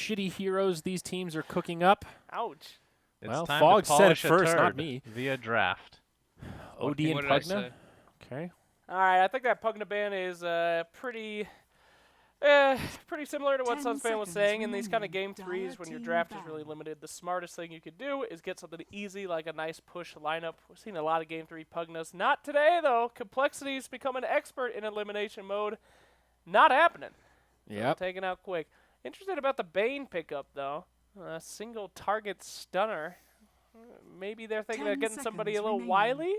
shitty heroes these teams are cooking up? Ouch. It's Well, time Fogg to said it polish a first, not turd me. via draft. OD What and did I Pugna? say? Okay. All right, I think that Pugna ban is pretty similar to what 10 Sunsfan was seconds saying. In these kind of remaining. game threes, when your Team draft is ban. really limited, the smartest thing you could do is get something easy like a nice push lineup. We've seen a lot of game 3 Pugnas. Not today, though. Complexity's become an expert in elimination mode. Not happening. Yep. Taken out quick. Interested about the Bane pickup, though. A single target stunner. Maybe they're thinking 10 of getting somebody a seconds little remaining. wily.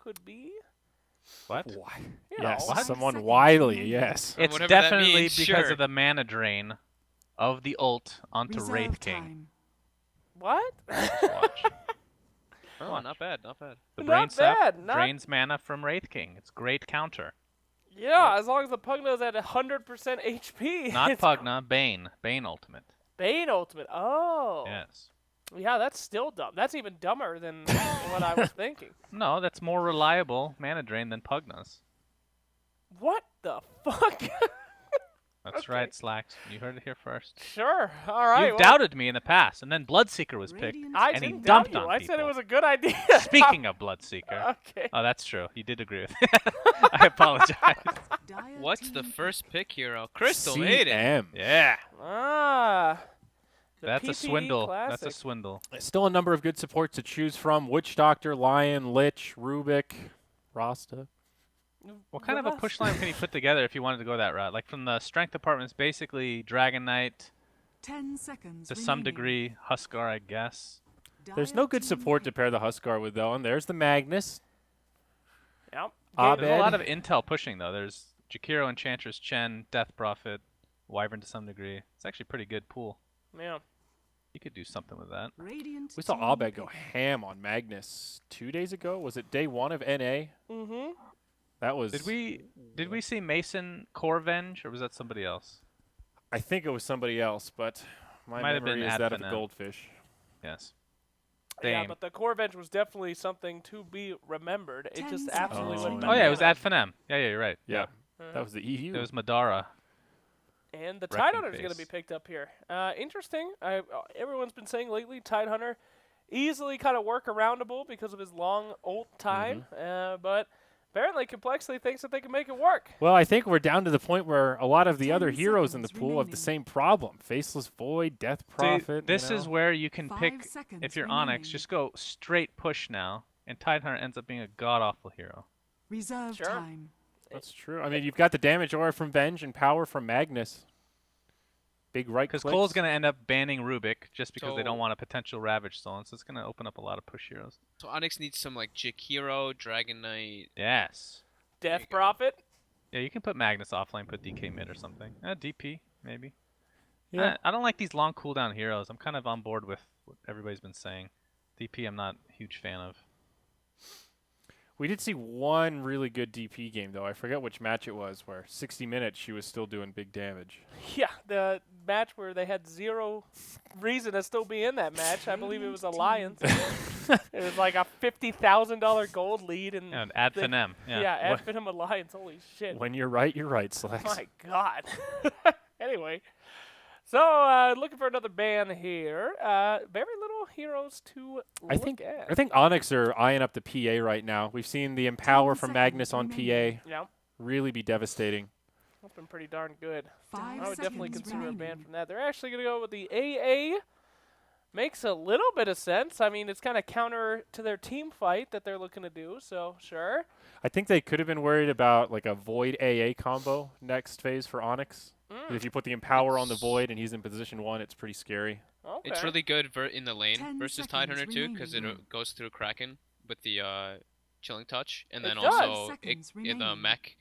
Could be. What? Why? You Yes, know. someone Seconds wily, remaining. yes. It's whatever that definitely means, because sure. of the mana drain of the ult onto Reserve Wraith King. time. What? Watch. Oh, not bad, not bad. The Not brain sap bad, not- drains mana from Wraith King. It's great counter. Yeah, as long as the Pugna's at 100% HP. Not it's Pugna, Bane. Bane ultimate. Bane ultimate. Oh. Yes. Yeah, that's still dumb. That's even dumber than what I was thinking. No, that's more reliable mana drain than Pugna's. What the fuck? That's Okay. right, Slacks. You heard it here first. Sure. All right. You've doubted me in the past, and then Bloodseeker was picked. Radiant I and he didn't dumped doubt you. on I said it people. was a good idea. Speaking of Bloodseeker. Okay. Oh, that's true. You did agree with me. I apologize. Dire What's the team first pick hero? Crystal made it. CM. Yeah. Ah. The That's a PPE swindle. Classic. That's a swindle. Still a number of good supports to choose from. Witch Doctor, Lion, Lich, Rubik, Rasta. What kind of a push line can you put together if you wanted to go that route? Like from the strength departments, basically Dragon Knight, 10 seconds to some remaining. degree Huskar, I guess. There's Dire no good team support to pick. pair the Mm-hmm. Huskar with, though. And there's the Magnus. Yep. Abed. There's a lot of intel pushing though. There's Jakiro, Enchantress, Chen, Death Prophet, Wyvern to some degree. It's actually a pretty good pool. Yeah. You could do something with that. Radiant We saw team Abed go pick. ham on Magnus 2 days ago. Was it day 1 of NA? Mm-hmm. That was. Did we see Mason Corvenge, or was that somebody else? I think it was somebody else, but my Might have been memory is that of the Adfinem. Goldfish. Yes. Yeah, Dame. but the Corvenge was definitely something to be remembered. It 10 just seconds absolutely Oh, went yeah. Oh yeah, it was bananas. Adfinem. Yeah, you're right. Yeah, Uh, that was the EU. It was Madara. And the Wrecking Tidehunter is going to be Face. picked up here. Interesting. Everyone's been saying lately Tidehunter easily kind of workaroundable because of his long ult time. But apparently Complexity thinks that they can make it work. Well, I think we're down to the point where a lot of the 10 other heroes in the seconds pool have the remaining. same problem. Faceless Void, Death Prophet. This you is know. where you can 5 pick, seconds if you're Onyx, remaining. just go straight push now, and Tidehunter ends up being a god-awful hero. Reserve Sure. time. That's true. I mean, you've got the damage aura from Venge and power from Magnus. Big right Because clicks. Cole's going to end up banning Rubik just because they So- don't want a potential Ravage Stolen, so it's going to open up a lot of push heroes. So Onyx needs some like Jakiro, Dragon Knight. Yes. Death you go. Prophet. Yeah, you can put Magnus offlane, put DK mid or something. DP, maybe. Yeah. I don't like these long cooldown heroes. I'm kind of on board with what everybody's been saying. DP I'm not a huge fan of. We did see one really good DP game, though. I forget which match it was, where 60 minutes she was still doing big damage. Yeah, the match where they had zero reason to still be in that match. I believe it was Alliance. It was like a $50,000 gold lead. And And Ad they- Finem. Yeah. Yeah, What- Adfinem Alliance. Holy shit. When you're right, Slacks. My God. Anyway, so looking for another ban here. Very little heroes to I look think at. I think Onyx are eyeing up the PA right now. We've seen the Empower 10 from Magnus seconds on remaining. PA Yeah, really be devastating. that's been pretty darn good. 5 I would definitely seconds consider a ban remaining. from that. They're actually going to go with the AA. Makes a little bit of sense. I mean, it's kind of counter to their team fight that they're looking to do, so sure. I think they could have been worried about like a Void AA combo next phase for Onyx. If you put the Empower on the Void and he's in position 1, it's pretty scary. Okay. It's really good in the lane 10 versus seconds Tidehunter too, because it remaining. goes through Kraken with the chilling touch, and It then does. also Seconds in the remaining. mech.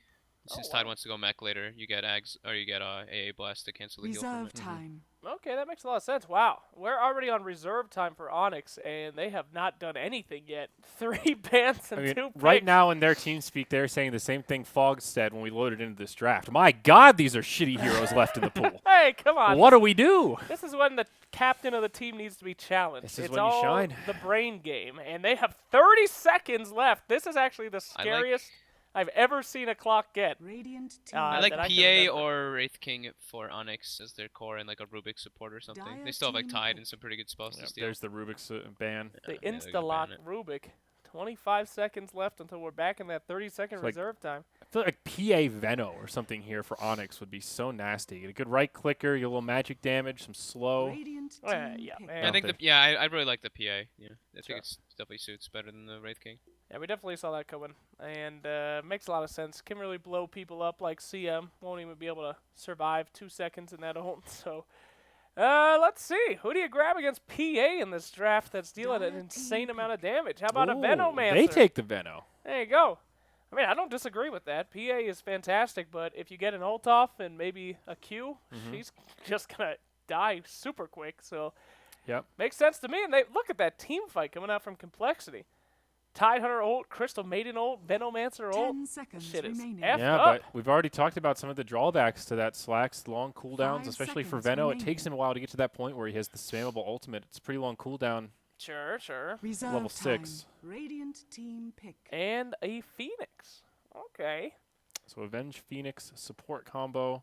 Since Oh, Tide wow. wants to go mech later, you get Ags or you get AA blast to cancel the heal from Reserve it. time. Okay, that makes a lot of sense. Wow. We're already on reserve time for Onyx, and they have not done anything yet. 3 bans and I mean, 2 right picks. now in their team speak, they're saying the same thing Fogg said when we loaded into this draft. My God, these are shitty heroes left in the pool. Hey, come on. What do we do? This is when the captain of the team needs to be challenged. This is it's when you all shine. the brain game, and they have 30 seconds left. This is actually the I like- scariest I've ever seen a clock get. Radiant team. I like that I can PA remember. or Wraith King for Onyx as their core and like a Rubik support or something. Dire They still have like team Tide pick. in some pretty good spots Yep, to steal. there's the Rubik's ban. The Yeah, they're gonna insta-lock ban it. Rubik. 25 seconds left until we're back in that 30-second It's like- reserve time. I feel like PA Veno or something here for Onyx would be so nasty. Get a good right clicker, get a little magic damage, some slow. Radiant team Yeah, pick. man. I think Something. I really like the PA. Yeah, I Sure. think it's definitely suits better than the Wraith King. Yeah, we definitely saw that coming, and makes a lot of sense. Can really blow people up like CM. Won't even be able to survive 2 seconds in that ult. So, let's see. Who do you grab against PA in this draft that's dealing an Dire insane team amount of damage? How about a Ooh, Venomancer? They take the Veno. There you go. I mean, I don't disagree with that. PA is fantastic, but if you get an ult off and maybe a Q, she's just going to die super quick. So, Yep. makes sense to me. And they look at that team fight coming out from Complexity. Tidehunter ult, Crystal Maiden ult, Venomancer ult. 10 seconds Shit is remaining. F Yeah, up. but we've already talked about some of the drawbacks to that Slack's long cooldowns, 5 especially for seconds Veno. It remaining. takes him a while to get to that point where he has the spammable ultimate. It's a pretty long cooldown. Sure, sure. Reserve level time. 6. Radiant team pick. And a Phoenix. Okay. So Avenge Phoenix support combo.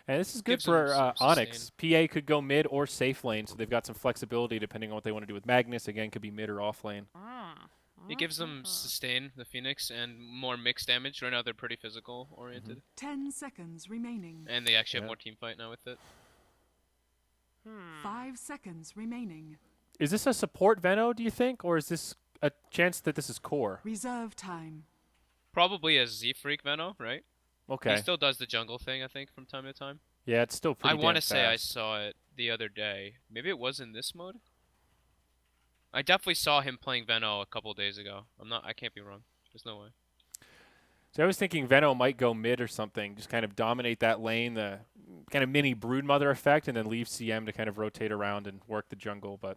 And this is good Gives them for some Onyx. PA could go mid or safe lane, so they've got some flexibility depending on what they want to do with Magnus. Again, could be mid or off lane. It gives them sustain, the Phoenix, and more mixed damage. Right now they're pretty physical oriented, 10 seconds remaining. and they actually have Yeah. more team fight now with it. 5 seconds remaining. Is this a support Veno, do you think? Or is this a chance that this is core? Reserve time. Probably a Z Freak Veno, right? Okay. He still does the jungle thing, I think, from time to time. Yeah, it's still pretty I want to damn say I fast. saw it the other day. Maybe it was in this mode. I definitely saw him playing Veno a couple days ago. I can't be wrong. There's no way. So I was thinking Veno might go mid or something, just kind of dominate that lane, the kind of mini Broodmother effect, and then leave CM to kind of rotate around and work the jungle. But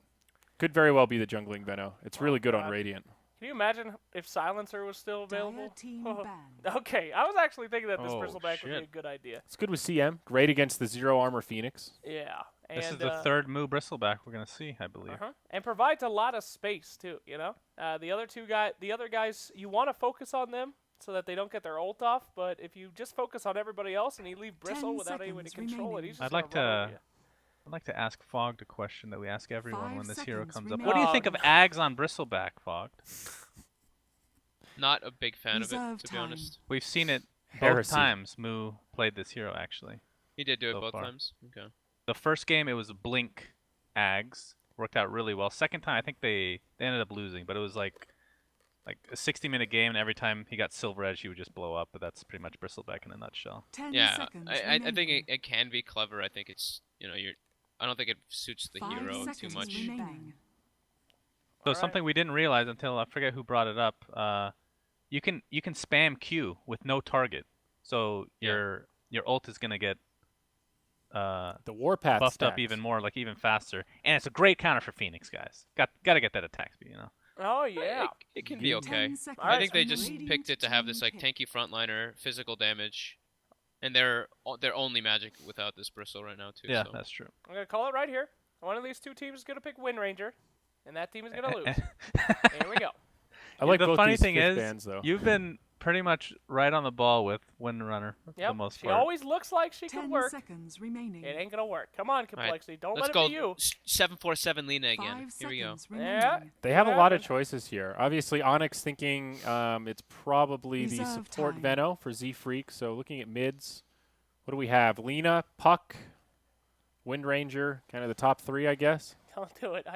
could very well be the jungling Veno. It's really good on God. Radiant. Can you imagine if Silencer was still Dire available? team ban. Okay, I was actually thinking that this Oh, bristleback would be a shit. good idea. It's good with CM. Great against the zero armor Phoenix. Yeah. And, This is the third Moo Bristleback we're gonna see, I believe. And provides a lot of space too. You know, the other guys, you want to focus on them so that they don't get their ult off. But if you just focus on everybody else and you leave Bristle 10 without any way to seconds control it, remaining. he's just I'd like gonna run over to- you. I'd like to ask Fogged a question that we ask everyone 5 when this hero seconds comes up. remaining. What do you Oh, think of no. Ags on Bristleback, Fogged? Not a big fan of it, Reserve to be time. honest. We've seen it both Heresy. times Moo played this hero, actually. He did do it So both far. times. Okay. The first game, it was Blink Ags. Worked out really well. Second time, I think they ended up losing, but it was like a 60-minute game, and every time he got Silver Edge, he would just blow up, but that's pretty much Bristleback in a nutshell. 10 Yeah, seconds I think remaining. it can be clever. I think it's, I don't think it suits the 5 hero too seconds much. remaining. So Alright. something we didn't realize until I forget who brought it up. You can spam Q with no target, so Yeah. your ult is gonna get The Warpath buffed up stacks. even more, like even faster, and it's a great counter for Phoenix guys. Gotta get that attack speed, you know. Oh yeah. It can be okay. 10 seconds I think they just remaining. picked it to have this like Radiant team tanky frontliner, physical damage, and they're only magic without this bristle right now too. Yeah, so. that's true. I'm gonna call it right here. One of these two teams is gonna pick Wind Ranger, and that team is gonna lose. Here we go. I like the both funny these thing fifth is, bands, though. you've been pretty much right on the ball with Windrunner for the Yep. most She part. always looks like she 10 could work. seconds remaining. It ain't gonna work. Come on, Complexity. Don't Let's let go. it be you. 747 Lena again. 5 Here we go. seconds Yeah. remaining. They have a lot of happened. choices here. Obviously, Onyx thinking it's probably the Reserve support time. Veno for Z Freak. So looking at mids, what do we have? Lena, Puck, Wind Ranger, kind of the top three, I guess. Don't do it.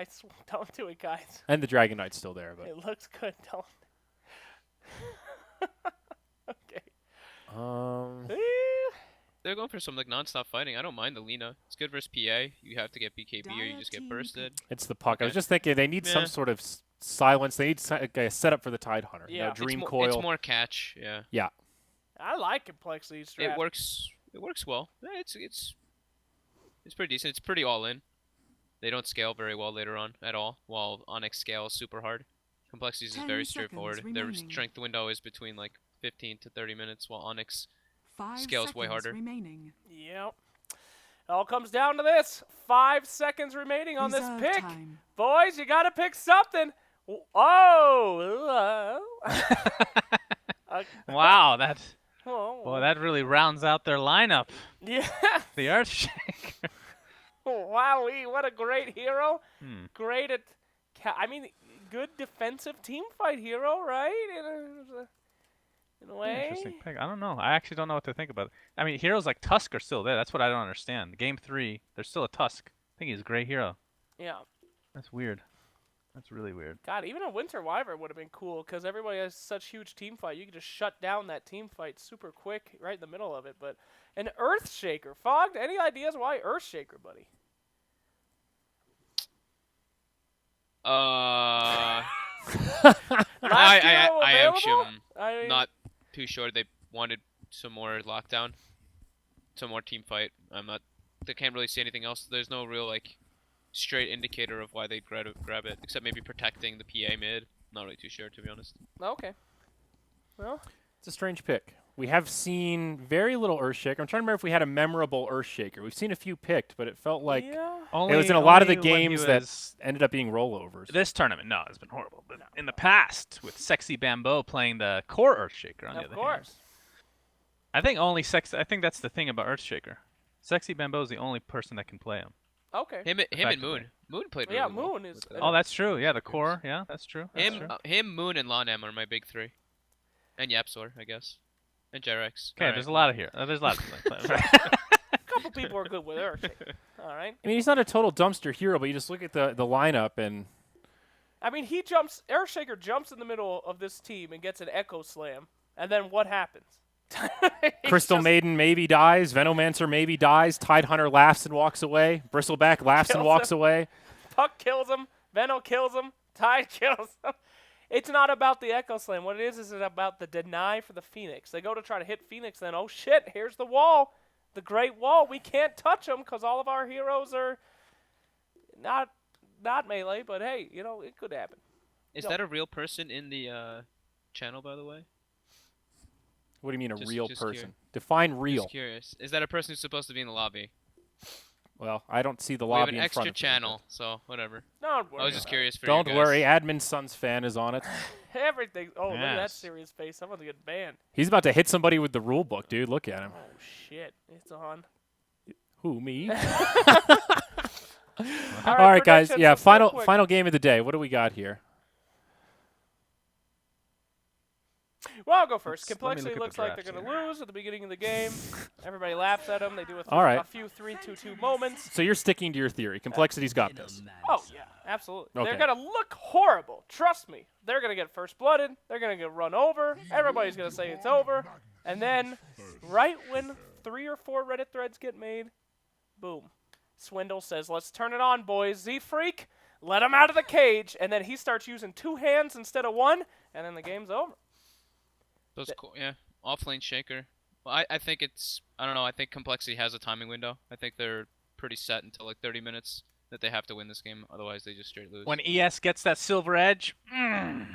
Don't do it, guys. And the Dragon Knight's still there, but It looks good. Don't. Okay. Eh, They're going for some like non-stop fighting. I don't mind the Lena. It's good versus PA. You have to get BKB or you just get bursted. it's the Puck. I was Okay. just thinking they need some Yeah. sort of silence. They need a setup for the Tide Hunter. Yeah. It's Dream It's Coil. more catch. Yeah. I like Complexity's strat. It works. It works well. Yeah, it's pretty decent. It's pretty all in. They don't scale very well later on at all, while Onyx scales super hard. Complexities is 10 very seconds straightforward. Their remaining. strength window is between like 15 to 30 minutes, while Onyx 5 Scales way seconds harder. remaining. Yep. It all comes down to this. 5 seconds remaining on Reserve this pick. time. Boys, you gotta pick something. Oh. Wow, that Oh, boy, that really rounds out their lineup. yeah. The Earthshaker. Wowee, what a great hero. Hmm. Great at, I mean, good defensive team fight hero, right? In a way. Interesting pick. I don't know. I actually don't know what to think about it. I mean, heroes like Tusk are still there. That's what I don't understand. Game 3, there's still a Tusk. I think he's a great hero. Yeah. That's weird. That's really weird. God, even a Winter Wyvern would have been cool because everybody has such huge team fight. You could just shut down that team fight super quick right in the middle of it. But an Earthshaker. Fogged, any ideas why Earthshaker, buddy? I Last hero actually available? am not too sure. They wanted some more lockdown, some more team fight. They can't really see anything else. There's no real like straight indicator of why they'd grab it, except maybe protecting the PA mid. Not really too sure, to be honest. Okay. Well, It's a strange pick. We have seen very little Earthshaker. I'm trying to remember if we had a memorable Earthshaker. We've seen a few picked, but it felt like yeah. it was in a lot of the Only when he games that was- ended up being rollovers. This tournament, no, it's been horrible. But in the past, with Sexy Bambo playing the core Earthshaker, on the Of other hand. course. I think that's the thing about Earthshaker. Sexy Bambo is the only person that can play him. Okay. Him and Effectively. Moon. Moon played Yeah, really well Moon is- with that. Oh, that's true. Yeah, the core. Yeah, that's true. That's true. Him, Moon, and Lanem are my big 3, and Yapsor, I guess, and Jerex. Okay, Alright. there's a lot of here. There's a lot of players. A couple people are good with Earthshaker. All right. I mean, he's not a total dumpster hero, but you just look at the lineup and I mean, Earthshaker jumps in the middle of this team and gets an Echo Slam, and then what happens? He's Crystal just- Maiden maybe dies, Venomancer maybe dies, Tidehunter laughs and walks away, Bristleback laughs and Kills walks him. away. Puck kills him, Veno kills him, Tide kills him. It's not about the Echo Slam. What it is about the deny for the Phoenix. They go to try to hit Phoenix, then, oh shit, here's the wall. The Great Wall. We can't touch them because all of our heroes are not melee, but hey, it could happen. Is No. that a real person in the channel, by the way? What do you mean a Just- real just person? curious. Define real. Just curious. Is that a person who's supposed to be in the lobby? Well, I don't see the We have lobby an in front extra of me, channel, so whatever. Don't worry. I was just about curious for Don't you guys. worry, Admin Son's fan is on it. it. Everything. Oh, look at that Yes. serious face. I'm going to get banned. He's about to hit somebody with the rule book, dude. Look at him. Oh, shit. It's on. Who, me? All All right, guys. predictions, Yeah, let's go quick. final game of the day. What do we got here? Well, I'll go first. Let me look Complexity at the looks like they're drafts going to lose at the beginning of the game. Everybody laughs at them. They do All right. a few 3-2-2 moments. So you're sticking to your theory. Complexity's got this. Oh, yeah, absolutely. Okay. They're going to look horrible. Trust me. They're going to get first blooded. They're going to get run over. Everybody's going to say it's over. And then, right when 3 or 4 Reddit threads get made, boom. Swindle says, let's turn it on, boys. Z-Freak, let him out of the cage. And then he starts using 2 hands instead of 1, and then the game's over. Those cool, yeah. Offlane Shaker. Well, I think I don't know, I think Complexity has a timing window. I think they're pretty set until like 30 minutes that they have to win this game, otherwise they just straight lose. When ES gets that silver edge, Maybe.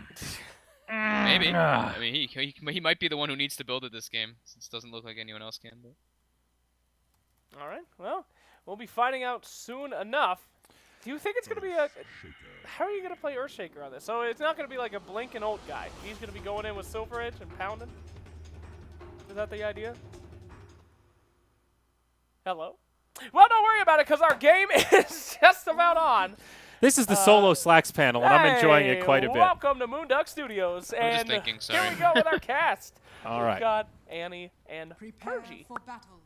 Ah. I mean, he might be the one who needs to build it this game, since it doesn't look like anyone else can. But All right, well, we'll be finding out soon enough. Do you think it's going to be how are you going to play Earthshaker on this? So it's not going to be like a Blink and ult guy. He's going to be going in with Silver Edge and pounding? Is that the idea? Hello? Well, don't worry about it because our game is just about on. This is the solo Slacks panel, and I'm enjoying it quite a bit. Welcome to Moonduck Studios. I'm just And thinking, here sorry. we go with our cast. All We've right. got Annie and Prepare Purgy. for battle.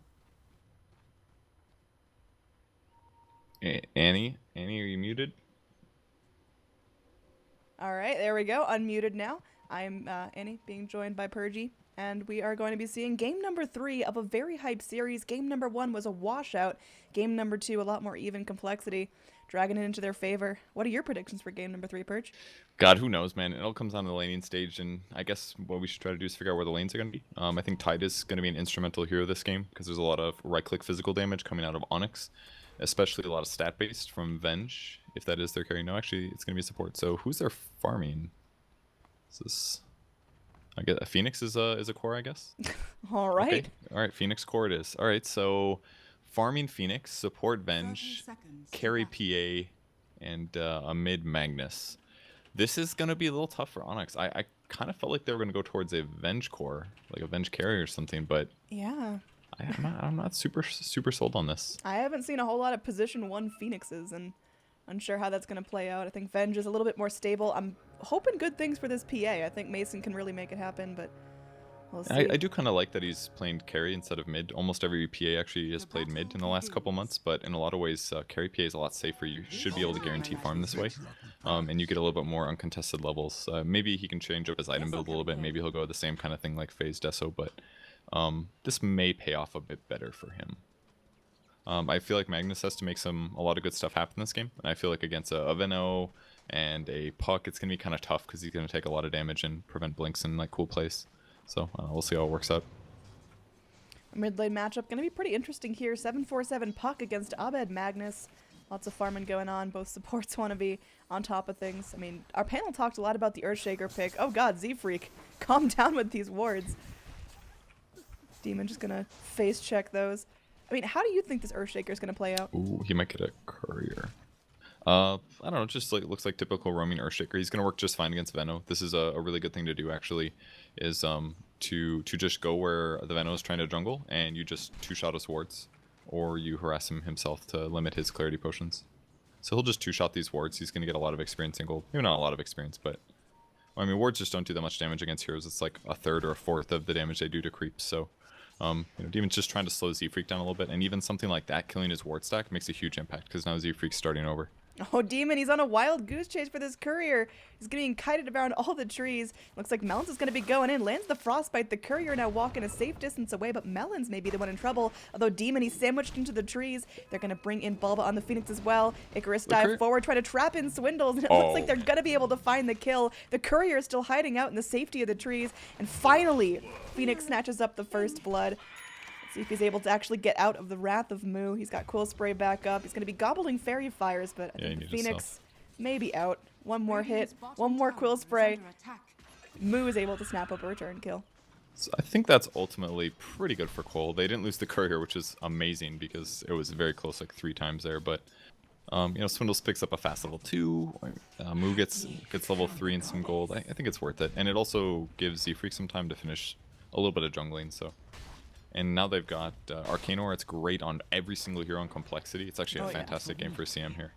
Annie, are you muted? All right, there we go. Unmuted now. I'm Annie, being joined by Purgy, and we are going to be seeing game number 3 of a very hyped series. Game number 1 was a washout. Game number 2, a lot more even complexity, dragging it into their favor. What are your predictions for game number 3, Purge? God, who knows, man? It all comes down to the laning stage, and I guess what we should try to do is figure out where the lanes are going to be. I think Tide is going to be an instrumental hero this game, because there's a lot of right-click physical damage coming out of Onyx, especially a lot of stat-based from Venge, if that is their carry. No, actually, it's going to be support. So who's their farming? Is this... I guess a Phoenix is a core, I guess? All right. Okay. All right, Phoenix core it is. All right, so farming Phoenix, support 30 Venge, seconds to carry battle. PA, and a mid Magnus. This is going to be a little tough for Onyx. I kind of felt like they were going to go towards a Venge core, like a Venge carry or something, but Yeah. I'm not super sold on this. I haven't seen a whole lot of position 1 Phoenixes, and unsure how that's going to play out. I think Venge is a little bit more stable. I'm hoping good things for this PA. I think Mason can really make it happen, but we'll see. I do kind of like that he's playing carry instead of mid. Almost every PA actually has played mid in the last couple months, but in a lot of ways, carry PA is a lot safer. You should be able to guarantee farm this way, and you get a little bit more uncontested levels. Maybe he can change up his item build a little bit. Maybe he'll go the same kind of thing like Phase Deso, but this may pay off a bit better for him. I feel like Magnus has to make a lot of good stuff happen this game, and I feel like against a Veno and a Puck, it's going to be kind of tough because he's going to take a lot of damage and prevent blinks in like cool plays. So we'll see how it works out. Mid lane matchup going to be pretty interesting here. 747 Puck against Abed Magnus. Lots of farming going on. Both supports want to be on top of things. I mean, our panel talked a lot about the Earthshaker pick. Oh god, Z-Freak. Calm down with these wards. Demon just going to face check those. I mean, how do you think this Earthshaker is going to play out? Ooh, he might get a courier. I don't know, just like looks like typical roaming Earthshaker. He's gonna work just fine against Veno. This is a really good thing to do actually, is to just go where the Veno is trying to jungle and you just 2-shot his wards, or you harass him himself to limit his clarity potions. So he'll just 2-shot these wards. He's gonna get a lot of experience in gold. Maybe not a lot of experience, but I mean wards just don't do that much damage against heroes. It's like a third or a fourth of the damage they do to creeps. So Demon's just trying to slow Z-Freak down a little bit, and even something like that killing his ward stack makes a huge impact because now Z-Freak's starting over. Oh, Demon, he's on a wild goose chase for this courier. He's getting kited around all the trees. Looks like Melons is going to be going in. Lands the frostbite. The courier now walking a safe distance away, but Melons may be the one in trouble. Although Demon, he's sandwiched into the trees. They're going to bring in Bulba on the Phoenix as well. Icarus dive forward, try to trap in Swindles, and it looks like they're going to be able to find the kill. The courier is still hiding out in the safety of the trees. And finally, Phoenix snatches up the first blood. See if he's able to actually get out of the wrath of Moo. He's got Quill Spray back up. He's going to be gobbling Fairy Fires, but I think Phoenix may be out. One more hit, one more Quill Spray. Moo is able to snap up a return kill. So I think that's ultimately pretty good for Cole. They didn't lose the courier, which is amazing because it was very close, like 3 times there. But Swindles picks up a fast level 2. Moo gets level 3 and some gold. I think it's worth it, and it also gives Z-Freak some time to finish a little bit of jungling. So. And now they've got Arcanor. It's great on every single hero on complexity. It's actually a fantastic game for CM here.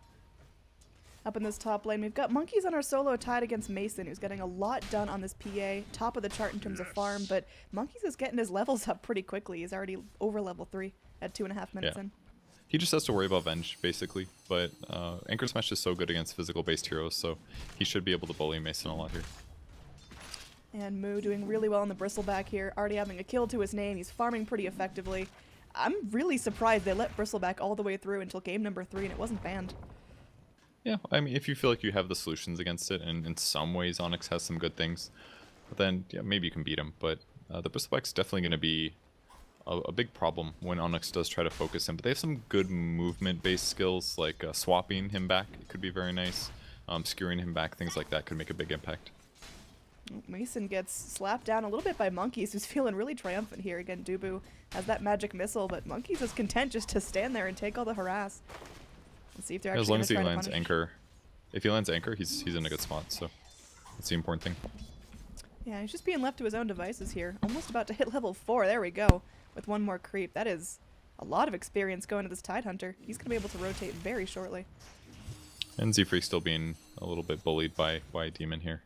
Up in this top lane, we've got Monkeys on our solo tied against Mason, who's getting a lot done on this PA. Top of the chart in terms of farm, but Monkeys is getting his levels up pretty quickly. He's already over level 3 at 2.5 minutes in. He just has to worry about Venge, basically. But Anchor Smash is so good against physical-based heroes, so he should be able to bully Mason a lot here. And Moo doing really well on the Bristleback here, already having a kill to his name. He's farming pretty effectively. I'm really surprised they let Bristleback all the way through until game number 3 and it wasn't banned. Yeah, I mean, if you feel like you have the solutions against it, and in some ways Onyx has some good things, then yeah, maybe you can beat him. But the Bristleback's definitely going to be a big problem when Onyx does try to focus him. But they have some good movement-based skills, like swapping him back. It could be very nice. Skewering him back, things like that could make a big impact. Mason gets slapped down a little bit by Monkeys, who's feeling really triumphant here. Again, Dubu has that magic missile, but Monkeys is content just to stand there and take all the harass. Let's see if they're actually as long as he try lands Anchor. If he lands Anchor, he's in a good spot, so that's the important thing. Yeah, he's just being left to his own devices here. Almost about to hit level 4. There we go. With one more creep. That is a lot of experience going to this Tidehunter. He's going to be able to rotate very shortly. And Z-Freak still being a little bit bullied by Demon here.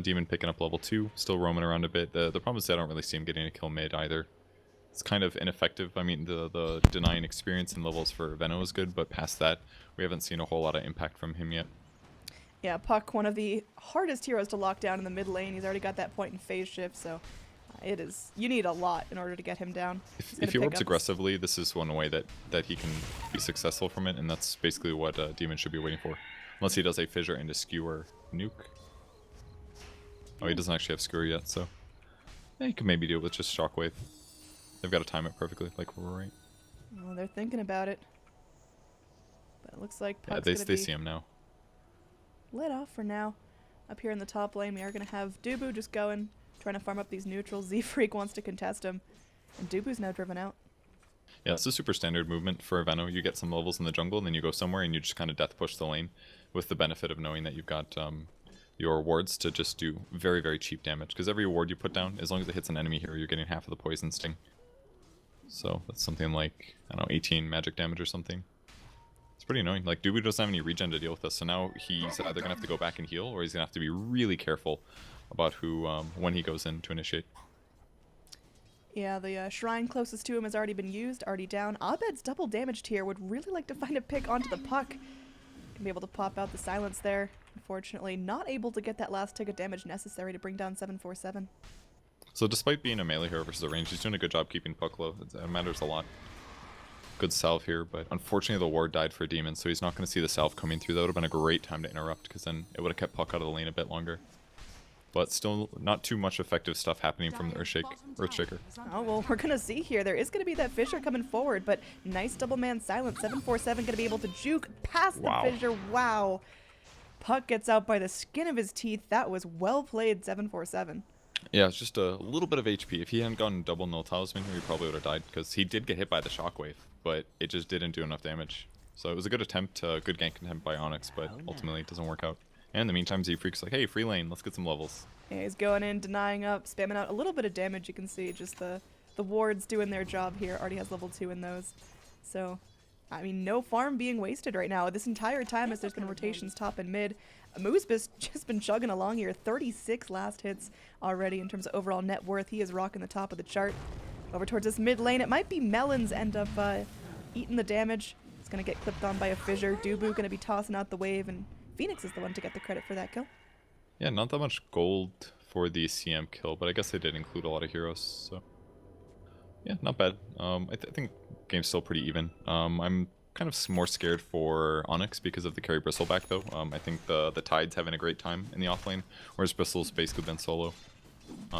Demon picking up level 2, still roaming around a bit. The problem is I don't really see him getting a kill mid either. It's kind of ineffective. I mean, the denying experience and levels for Veno is good, but past that, we haven't seen a whole lot of impact from him yet. Yeah, Puck, one of the hardest heroes to lock down in the mid lane. He's already got that point in phase shift, so it is. You need a lot in order to get him down. If he works aggressively, this is one way that he can be successful from it, and that's basically what Demon should be waiting for. Unless he does a fissure and a skewer nuke. Oh, he doesn't actually have skewer yet, so yeah, he could maybe do it with just shockwave. They've got to time it perfectly, like right. Oh, they're thinking about it. But it looks like Puck's they see him now. Let off for now. Up here in the top lane, we are going to have Dubu just going, trying to farm up these neutrals. Z-Freak wants to contest him, and Dubu's now driven out. Yeah, it's a super standard movement for Veno. You get some levels in the jungle, and then you go somewhere, and you just kind of death push the lane, with the benefit of knowing that you've got your wards to just do very, very cheap damage. Because every ward you put down, as long as it hits an enemy hero, you're getting half of the poison sting. So that's something like, I don't know, 18 magic damage or something. It's pretty annoying. Like, Dubu doesn't have any regen to deal with this, so now he's either going to have to go back and heal, or he's going to have to be really careful about who, when he goes in to initiate. Yeah, the shrine closest to him has already been used, already down. Abed's double damaged here. Would really like to find a pick onto the puck. Can be able to pop out the silence there. Unfortunately, not able to get that last tick of damage necessary to bring down 747. So despite being a melee hero versus a range, he's doing a good job keeping puck low. It matters a lot. Good salve here, but unfortunately the ward died for Demon, so he's not going to see the salve coming through. That would have been a great time to interrupt, because then it would have kept puck out of the lane a bit longer. But still not too much effective stuff happening from the Earthshaker. Oh, well, we're going to see here. There is going to be that Fissure coming forward, but nice double man silence. 747 going to be able to juke past the Fissure. Wow. Puck gets out by the skin of his teeth. That was well played, 747. Yeah, it's just a little bit of HP. If he hadn't gotten double null talisman here, he probably would have died, because he did get hit by the shockwave, but it just didn't do enough damage. So it was a good attempt, good gank attempt by Onyx, but ultimately it doesn't work out. And in the meantime, Z-Freak's like, hey, free lane, let's get some levels. Yeah, he's going in, denying up, spamming out a little bit of damage. You can see just the wards doing their job here. Already has level 2 in those. So, I mean, no farm being wasted right now. This entire time as there's been rotations top and mid. Moo's just been chugging along here. 36 last hits already in terms of overall net worth. He is rocking the top of the chart. Over towards this mid lane. It might be Melons end up eating the damage. It's going to get clipped on by a Fissure. Dubu going to be tossing out the wave, and Phoenix is the one to get the credit for that kill. Yeah, not that much gold for the CM kill, but I guess they did include a lot of heroes, so yeah, not bad. I think game's still pretty even. I'm kind of more scared for Onyx because of the carry Bristleback though. I think the Tide's having a great time in the offlane, whereas Bristle's basically been solo.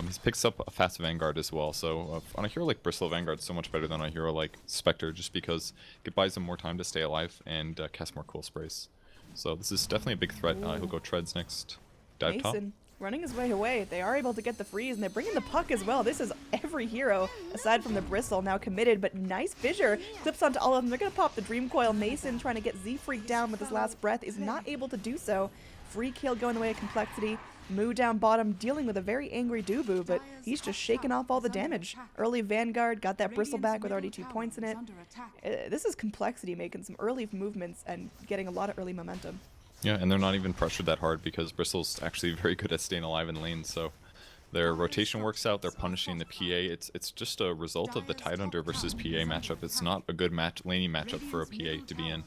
He's picks up a fast Vanguard as well, so on a hero like Bristle, Vanguard's so much better than a hero like Spectre, just because it buys him more time to stay alive and cast more cool sprays. So this is definitely a big threat. He'll go Treads next. Dive top. Mason running his way away. They are able to get the freeze, and they're bringing the puck as well. This is every hero, aside from the Bristle, now committed, but nice Fissure. Clips onto all of them. They're going to pop the Dream Coil. Mason trying to get Z-Freak down with his last breath is not able to do so. Free kill going away at Complexity. Moo down bottom, dealing with a very angry Dubu, but he's just shaking off all the damage. Early Vanguard, got that Bristleback with already 2 points in it. This is Complexity making some early movements and getting a lot of early momentum. Yeah, and they're not even pressured that hard because Bristle's actually very good at staying alive in lane, so their rotation works out, they're punishing the PA. It's just a result of the Tidehunter versus PA matchup. It's not a good laning matchup for a PA to be in,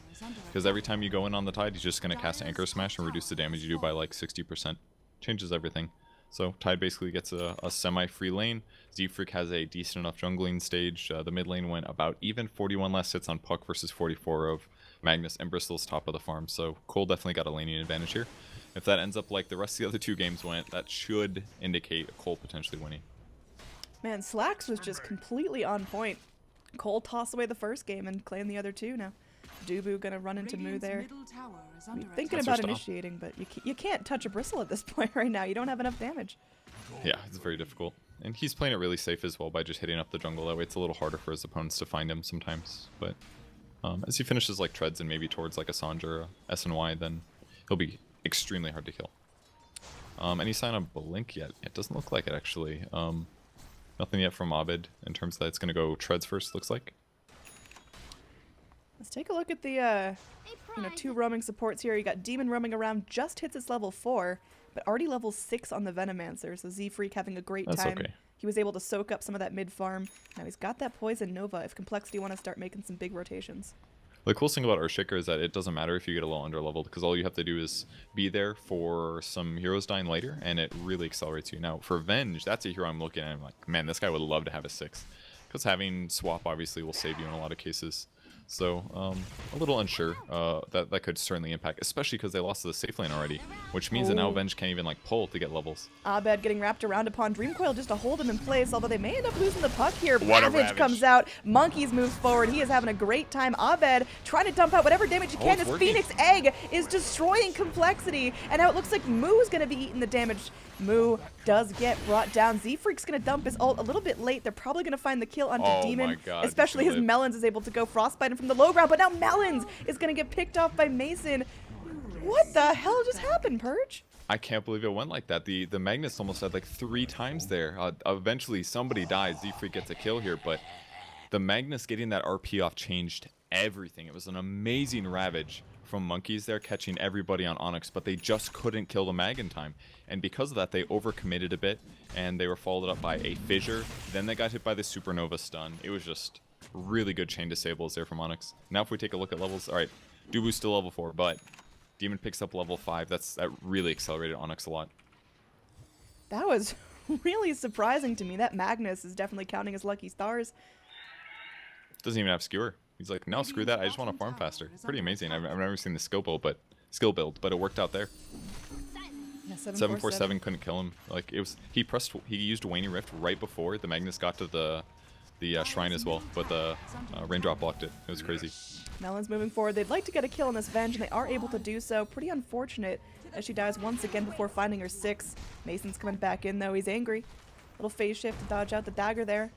because every time you go in on the Tide, he's just going to cast Anchor Smash and reduce the damage you do by like 60%. Changes everything. So Tide basically gets a semi-free lane. Z-Freak has a decent enough jungling stage. The mid lane went about even, 41 last hits on Puck versus 44 of Magnus, and Bristle's top of the farm, so Cole definitely got a laning advantage here. If that ends up like the rest of the other 2 games went, that should indicate Cole potentially winning. Man, Slacks was just completely on point. Cole tossed away the first game and claimed the other 2 now. Dubu gonna run into Moo there. Thinking That's about your initiating, but you can't touch a Bristle at this point right now. You don't have enough damage. Yeah, it's very difficult. And he's playing it really safe as well by just hitting up the jungle. That way it's a little harder for his opponents to find him sometimes. But as he finishes like Treads and maybe towards like a Sandra or a SNY, then he'll be extremely hard to kill. Any sign of Blink yet? It doesn't look like it actually. Nothing yet from Abed in terms of that. It's going to go Treads first, looks like. Let's take a look at the 2 roaming supports here. You got Demon roaming around, just hits its level 4, but already level 6 on the Venomancer. So Z-Freak having a great time. Okay. He was able to soak up some of that mid farm. Now he's got that Poison Nova if Complexity want to start making some big rotations. The cool thing about Earthshaker is that it doesn't matter if you get a little underleveled, because all you have to do is be there for some heroes dying later, and it really accelerates you. Now, for Venge, that's a hero I'm looking at, and I'm like, man, this guy would love to have a 6. Because having Swap obviously will save you in a lot of cases. So, a little unsure. That could certainly impact, especially because they lost to the safe lane already, which means that now Venge can't even like pull to get levels. Abed getting wrapped around upon Dream Coil just to hold him in place, although they may end up losing the puck here. What a Ravage Ravage. comes out. Monkeys moves forward. He is having a great time. Abed trying to dump out whatever damage he can. it's This working. Phoenix Egg is destroying Complexity, and now it looks like Moo is going to be eating the damage. Moo does get brought down. Z-Freak's going to dump his ult a little bit late. They're probably going to find the kill onto Oh Demon, my God, especially he's his gonna live. Melons is able to go Frostbite him from the low ground, but now Melons is going to get picked off by Mason. What the hell just happened, Purge? I can't believe it went like that. The Magnus almost had like 3 times there. Eventually somebody dies. Z-Freak gets a kill here, but the Magnus getting that RP off changed everything. It was an amazing Ravage from Monkeys there, catching everybody on Onyx, but they just couldn't kill the Mag in time. And because of that, they overcommitted a bit, and they were followed up by a Fissure. Then they got hit by the Supernova stun. It was just really good chain disables there from Onyx. Now if we take a look at levels, all right, Dubu's still level 4, but Demon picks up level 5. That really accelerated Onyx a lot. That was really surprising to me. That Magnus is definitely counting as lucky stars. Doesn't even have skewer. He's like, no, screw that. I just want to farm faster. Pretty amazing. I've never seen the skill build, but it worked out there. Yeah, 747 couldn't kill him. Like it was, he used Waning Rift right before the Magnus got to the shrine as well, but the raindrop blocked it. It was crazy. Melon's moving forward. They'd like to get a kill on this Venge, and they are able to do so. Pretty unfortunate as she dies once again before finding her 6. Mason's coming back in though. He's angry. Little phase shift to dodge out the dagger there.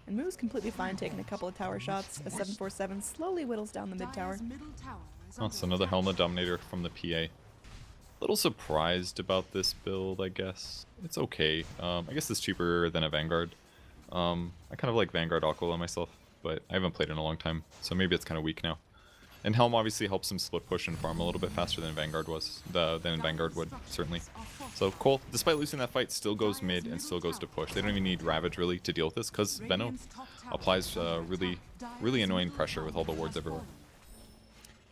And Moo's completely fine taking a couple of tower shots as 747 slowly whittles down the mid tower. Oh, it's another Helmet Dominator from the PA. Little surprised about this build, I guess. It's okay. I guess it's cheaper than a Vanguard. I kind of like Vanguard Aquila myself, but I haven't played in a long time, so maybe it's kind of weak now. And Helm obviously helps him split push and farm a little bit faster than Vanguard would, certainly. So Cole, despite losing that fight, still goes mid and still goes to push. They don't even need Ravage really to deal with this, because Venom applies really annoying pressure with all the wards everywhere.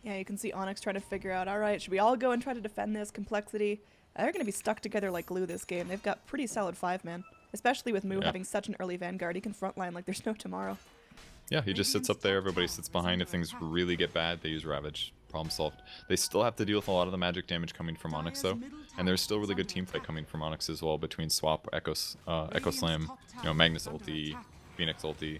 Yeah, you can see Onyx trying to figure out, alright, should we all go and try to defend this? Complexity. They're going to be stuck together like glue this game. They've got pretty solid 5-man. Especially with Moo having such an early Vanguard. He can frontline like there's no tomorrow. Yeah, he just sits up there, everybody sits behind. If things really get bad, they use Ravage. Problem solved. They still have to deal with a lot of the magic damage coming from Onyx though. And there's still really good team fight coming from Onyx as well, between Swap, Echo Slam, Magnus ulti, Phoenix ulti.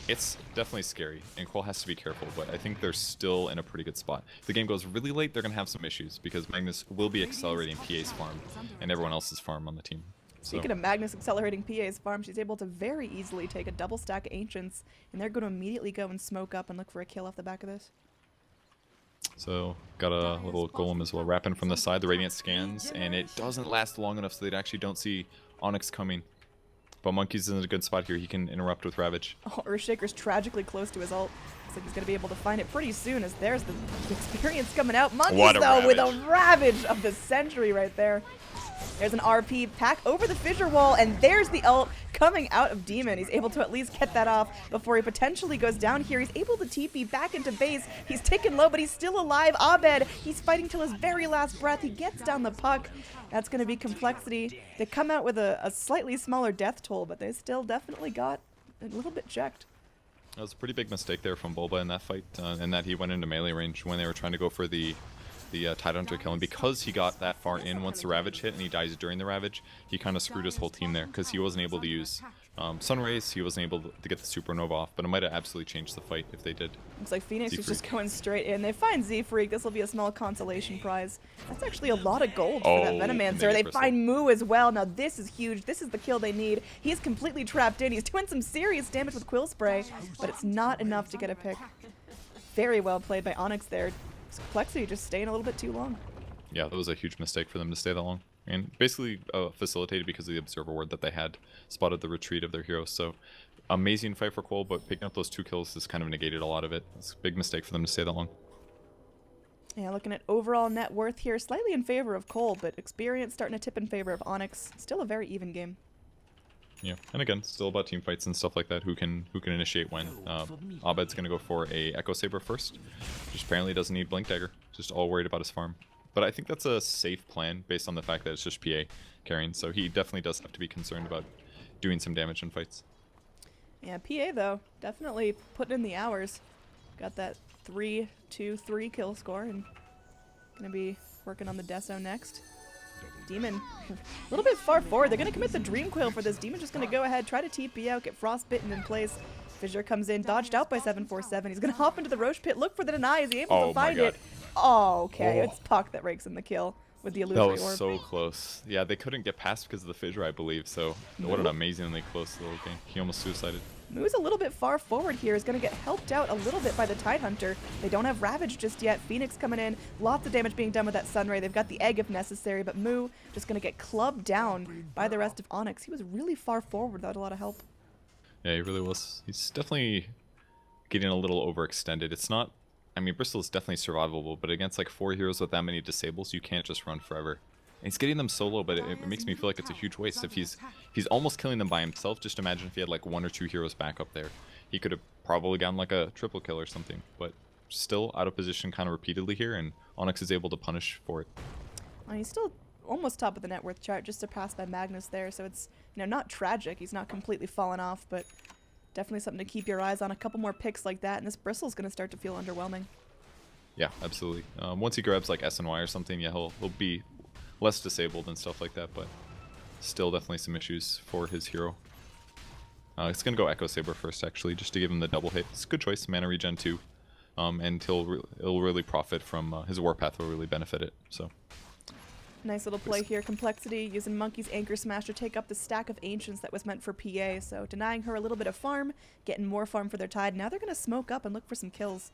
It's definitely scary, and Cole has to be careful, but I think they're still in a pretty good spot. If the game goes really late, they're going to have some issues, because Magnus will be accelerating PA's farm, and everyone else's farm on the team. Speaking of Magnus accelerating PA's farm, she's able to very easily take a double stack of Ancients, and they're going to immediately go and smoke up and look for a kill off the back of this. So, got a little golem as well, wrapping from the side. The Radiant scans, and it doesn't last long enough so they actually don't see Onyx coming. But Monkey's in a good spot here. He can interrupt with Ravage. Oh, Earthshaker's tragically close to his ult. Looks like he's going to be able to find it pretty soon, as there's the experience coming out. Monkeys, though, with a Ravage of the century right there. There's an RP pack over the fissure wall, and there's the ult coming out of Demon. He's able to at least get that off before he potentially goes down here. He's able to TP back into base. He's taken low, but he's still alive. Abed, he's fighting till his very last breath. He gets down the puck. That's going to be Complexity. They come out with a slightly smaller death toll, but they still definitely got a little bit checked. That was a pretty big mistake there from Bulba in that fight, in that he went into melee range when they were trying to go for the Tidehunter kill, and because he got that far in once the Ravage hit and he dies during the Ravage, he kind of screwed his whole team there, because he wasn't able to use Sunrays, he wasn't able to get the Supernova off, but it might have absolutely changed the fight if they did. Looks like Phoenix is just going straight in. They find Z-Freak. This will be a small consolation prize. That's actually a lot of gold for that Venomancer. They find Moo as well. Now this is huge. This is the kill they need. He's completely trapped in. He's doing some serious damage with Quill Spray, but it's not enough to get a pick. Very well played by Onyx there. Complexity just staying a little bit too long. Yeah, that was a huge mistake for them to stay that long. And basically facilitated because of the Observer Ward that they had spotted the retreat of their heroes. So amazing fight for Cole, but picking up those 2 kills has kind of negated a lot of it. It's a big mistake for them to stay that long. Yeah, looking at overall net worth here, slightly in favor of Cole, but experience starting to tip in favor of Onyx. Still a very even game. Yeah, and again, still about team fights and stuff like that. Who can initiate when? Abed's gonna go for a Echo Saber first, which apparently doesn't need Blink Dagger. Just all worried about his farm. But I think that's a safe plan based on the fact that it's just PA carrying. So he definitely does have to be concerned about doing some damage in fights. Yeah, PA though, definitely putting in the hours. Got that 3-2-3 kill score, and gonna be working on the Deso next. Demon, a little bit far forward. They're going to commit the Dream Coil for this. Demon's just going to go ahead, try to TP out, get Frostbitten in place. Fissure comes in, dodged out by 747. He's going to hop into the Roche Pit, look for the deny. Is he able to find it? Oh, okay. It's Puck that rakes in the kill with the Illusory Orb. That was so close. Yeah, they couldn't get past because of the Fissure, I believe. So what an amazingly close little game. He almost suicided. Moo's a little bit far forward here, is going to get helped out a little bit by the Tidehunter. They don't have Ravage just yet. Phoenix coming in, lots of damage being done with that Sunray. They've got the egg if necessary, but Moo just going to get clubbed down by the rest of Onyx. He was really far forward without a lot of help. Yeah, he really was. He's definitely getting a little overextended. It's not... I mean, Bristol is definitely survivable, but against like 4 heroes with that many disables, you can't just run forever. And he's getting them solo, but it makes me feel like it's a huge waste. If he's almost killing them by himself, just imagine if he had like 1 or 2 heroes back up there. He could have probably gotten like a triple kill or something, but still out of position kind of repeatedly here, and Onyx is able to punish for it. Well, he's still almost top of the net worth chart, just surpassed by Magnus there, so it's, you know, not tragic. He's not completely fallen off, but definitely something to keep your eyes on. A couple more picks like that, and this Bristle's going to start to feel underwhelming. Yeah, absolutely. Once he grabs like S and Y or something, yeah, he'll be less disabled and stuff like that, but still definitely some issues for his hero. It's going to go Echo Saber first, actually, just to give him the double hit. It's a good choice, mana regen too, and he'll really profit from his Warpath will really benefit it. So Nice little play here. Complexity using Monkey's Anchor Smash to take up the stack of Ancients that was meant for PA, so denying her a little bit of farm, getting more farm for their Tide. Now they're going to smoke up and look for some kills.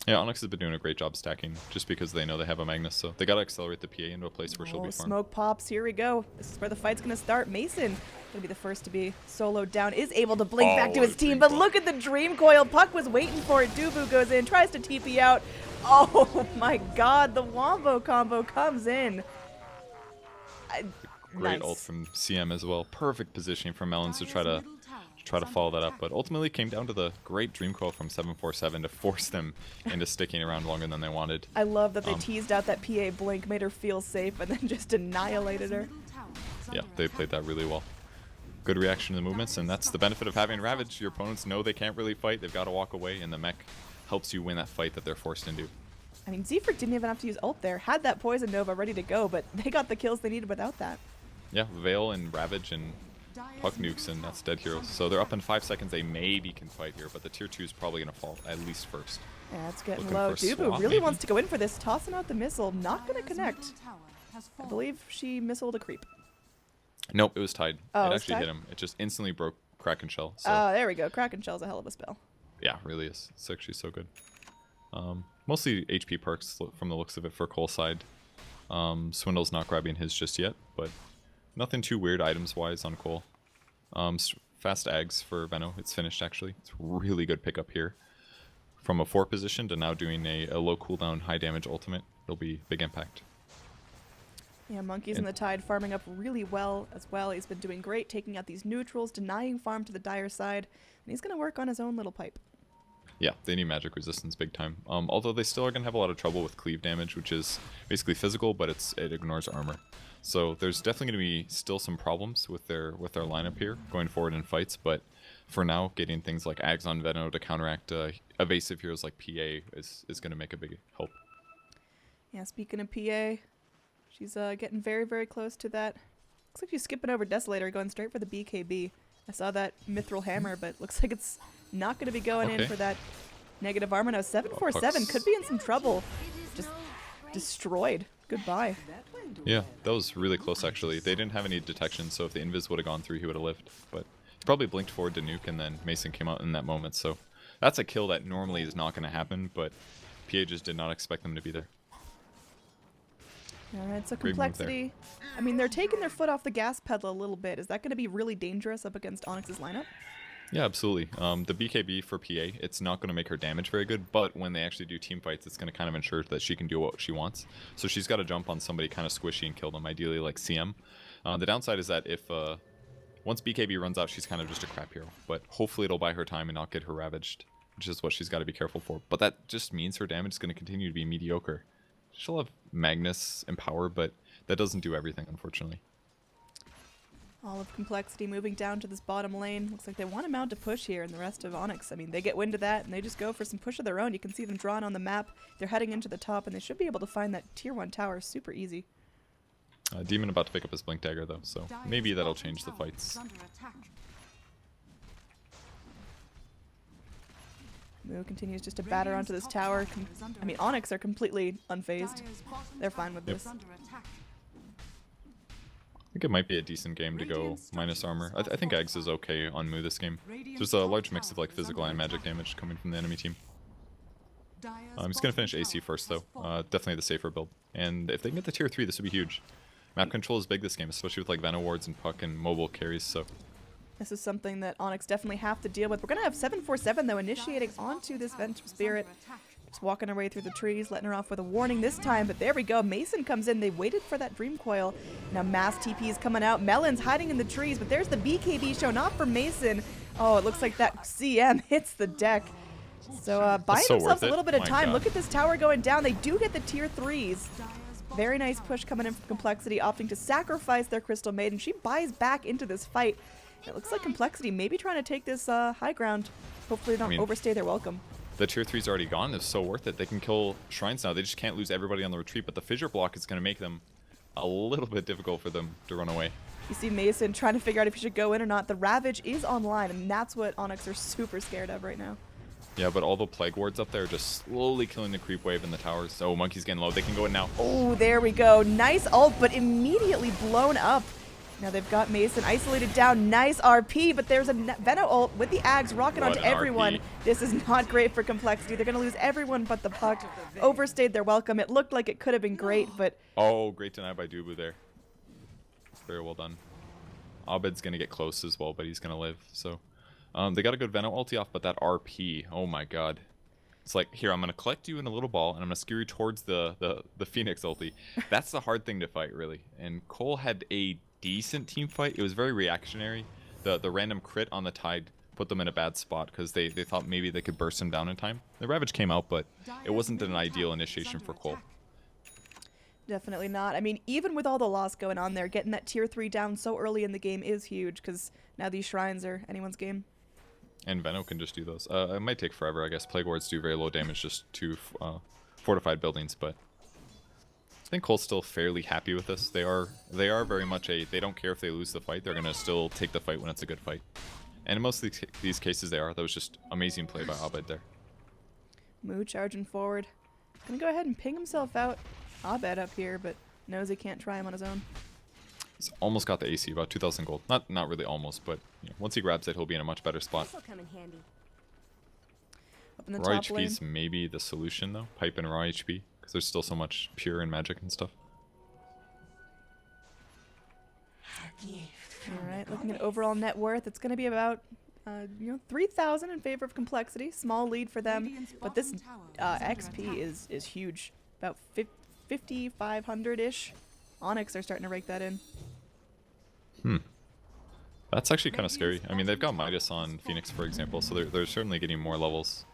yeah, Onyx has been doing a great job stacking, just because they know they have a Magnus, so they got to accelerate the PA into a place where she'll be farmed. Smoke pops. Here we go. This is where the fight's going to start. Mason, going to be the first to be soloed down, is able to blink back to his team, but look at the Dream Coil. Puck was waiting for it. Dubu goes in, tries to TP out. Oh my god, the Wombo combo comes in. Great Nice. ult from CM as well. Perfect positioning from Melons to try to follow that up, but ultimately came down to the great Dream Coil from 747 to force them into sticking around longer than they wanted. I love that they teased out that PA blink, made her feel safe, and then just annihilated her. Yeah, they played that really well. Good reaction to the movements, and that's the benefit of having Ravage. Your opponents know they can't really fight, they've got to walk away, and the mech helps you win that fight that they're forced into. I mean, Zephyr didn't even have to use ult there. Had that Poison Nova ready to go, but they got the kills they needed without that. Yeah, Veil and Ravage and Puck nukes, and that's dead heroes. So they're up in 5 seconds. They maybe can fight here, but the tier 2 is probably going to fall at least first. Yeah, it's getting Looking low. for a Dubu swap, really maybe? wants to go in for this, tossing out the missile. Not going to connect. I believe she missiled a creep. Nope, it was tied. Oh, it it was actually tied? hit him. It just instantly broke Kraken Shell. So Oh, there we go. Kraken Shell's a hell of a spell. yeah, really is. It's actually so good. Mostly HP perks from the looks of it for Cole's side. Swindle's not grabbing his just yet, but nothing too weird items-wise on Cole. Fast Ags for Veno. It's finished, actually. It's really good pickup here. From a 4 position to now doing a low cooldown, high damage ultimate. It'll be big impact. Yeah, Monkey's in the Tide farming up really well as well. He's been doing great, taking out these neutrals, denying farm to the Dire side, and he's going to work on his own little pipe. Yeah, they need magic resistance big time. Although they still are going to have a lot of trouble with cleave damage, which is basically physical, but it ignores armor. So there's definitely going to be still some problems with their lineup here going forward in fights, but for now, getting things like Ags on Veno to counteract evasive heroes like PA is going to make a big help. Yeah, speaking of PA, she's getting very, very close to that. Looks like she's skipping over Desolator, going straight for the BKB. I saw that Mithril Hammer, but looks like it's not going to be going in Okay. for that negative armor. Now 747 could be in some trouble. Just destroyed. Goodbye. Yeah, that was really close actually. They didn't have any detection, so if the invis would have gone through, he would have lived. But he probably blinked forward to nuke, and then Mason came out in that moment. So that's a kill that normally is not going to happen, but PA just did not expect them to be there. Alright, so Great move there. Complexity. I mean, they're taking their foot off the gas pedal a little bit. Is that going to be really dangerous up against Onyx's lineup? Yeah, absolutely. The BKB for PA, it's not going to make her damage very good, but when they actually do team fights, it's going to kind of ensure that she can do what she wants. So she's got to jump on somebody kind of squishy and kill them, ideally like CM. The downside is that if once BKB runs out, she's kind of just a crap hero. But hopefully it'll buy her time and not get her ravaged, which is what she's got to be careful for. But that just means her damage is going to continue to be mediocre. She'll have Magnus and power, but that doesn't do everything, unfortunately. All of Complexity moving down to this bottom lane. Looks like they want to mount a push here, and the rest of Onyx, I mean, they get wind of that, and they just go for some push of their own. You can see them drawn on the map. They're heading into the top, and they should be able to find that tier 1 tower super easy. Demon about to pick up his Blink Dagger, though, so maybe that'll change the fights. Moo continues just to batter onto this tower. I mean, Onyx are completely unfazed. They're fine with this. I think it might be a decent game to go minus armor. I think Eggs is okay on Moo this game. There's a large mix of like physical and magic damage coming from the enemy team. I'm just going to finish AC first though. Definitely the safer build. And if they can get the tier 3, this would be huge. Map control is big this game, especially with like Venom wards and Puck and mobile carries, so... This is something that Onyx definitely have to deal with. We're going to have 747 though initiating onto this Vengeful Spirit. Just walking her way through the trees, letting her off with a warning this time, but there we go. Mason comes in. They waited for that Dream Coil. Now Mass TP is coming out. Melon's hiding in the trees, but there's the BKB show, not for Mason. Oh, it looks like that CM hits the deck. So buying so themselves worth a it. little bit of My time. God. Look at this tower going down. They do get the tier 3s. Very nice push coming in from Complexity, opting to sacrifice their Crystal Maiden. She buys back into this fight. It looks like Complexity maybe trying to take this high ground. Hopefully they don't overstay their welcome. The tier 3's already gone. It's so worth it. They can kill shrines now. They just can't lose everybody on the retreat, but the fissure block is going to make them a little bit difficult for them to run away. You see Mason trying to figure out if he should go in or not. The Ravage is online, and that's what Onyx are super scared of right now. Yeah, but all the plague wards up there are just slowly killing the creep wave in the towers. Oh, Monkey's getting low. They can go in now. Oh, there we go. Nice ult, but immediately blown up. Now they've got Mason isolated down. Nice RP, but there's a Veno ult with the Ags rocking What onto an everyone. RP. This is not great for Complexity. They're going to lose everyone but the Puck. Overstayed their welcome. It looked like it could have been great, but... Oh, great deny by Dubu there. Very well done. Abed's going to get close as well, but he's going to live, so... they got a good Venom ulti off, but that RP, oh my god. It's like, here, I'm going to collect you in a little ball, and I'm going to skewer you towards the Phoenix ulti. That's the hard thing to fight, really. And Cole had a decent team fight. It was very reactionary. The random crit on the Tide put them in a bad spot, because they thought maybe they could burst him down in time. The Ravage came out, but it wasn't an ideal initiation for Cole. Definitely not. I mean, even with all the loss going on there, getting that tier 3 down so early in the game is huge, because now these shrines are anyone's game. And Veno can just do those. It might take forever, I guess. Plague wards do very low damage just to fortified buildings, but I think Cole's still fairly happy with this. They are very much they don't care if they lose the fight. They're gonna still take the fight when it's a good fight. And in most of these cases, they are. That was just amazing play by Abed there. Moo charging forward. Gonna go ahead and ping himself out. Abed up here, but knows he can't try him on his own. He's almost got the AC, about 2,000 gold. Not really almost, but you know, once he grabs it, he'll be in a much better spot. This'll come in handy. Up in the Raw top lane. HP's maybe the solution though. Pipe and raw HP, because there's still so much pure and magic and stuff. Alright, looking at overall net worth, it's going to be about 3,000 in favor of Complexity. Small lead for them, but this XP is huge. About 5,500-ish. Onyx are starting to rake that in. That's actually kind of scary. I mean, they've got Midas on Phoenix, for example, so they're certainly getting more levels.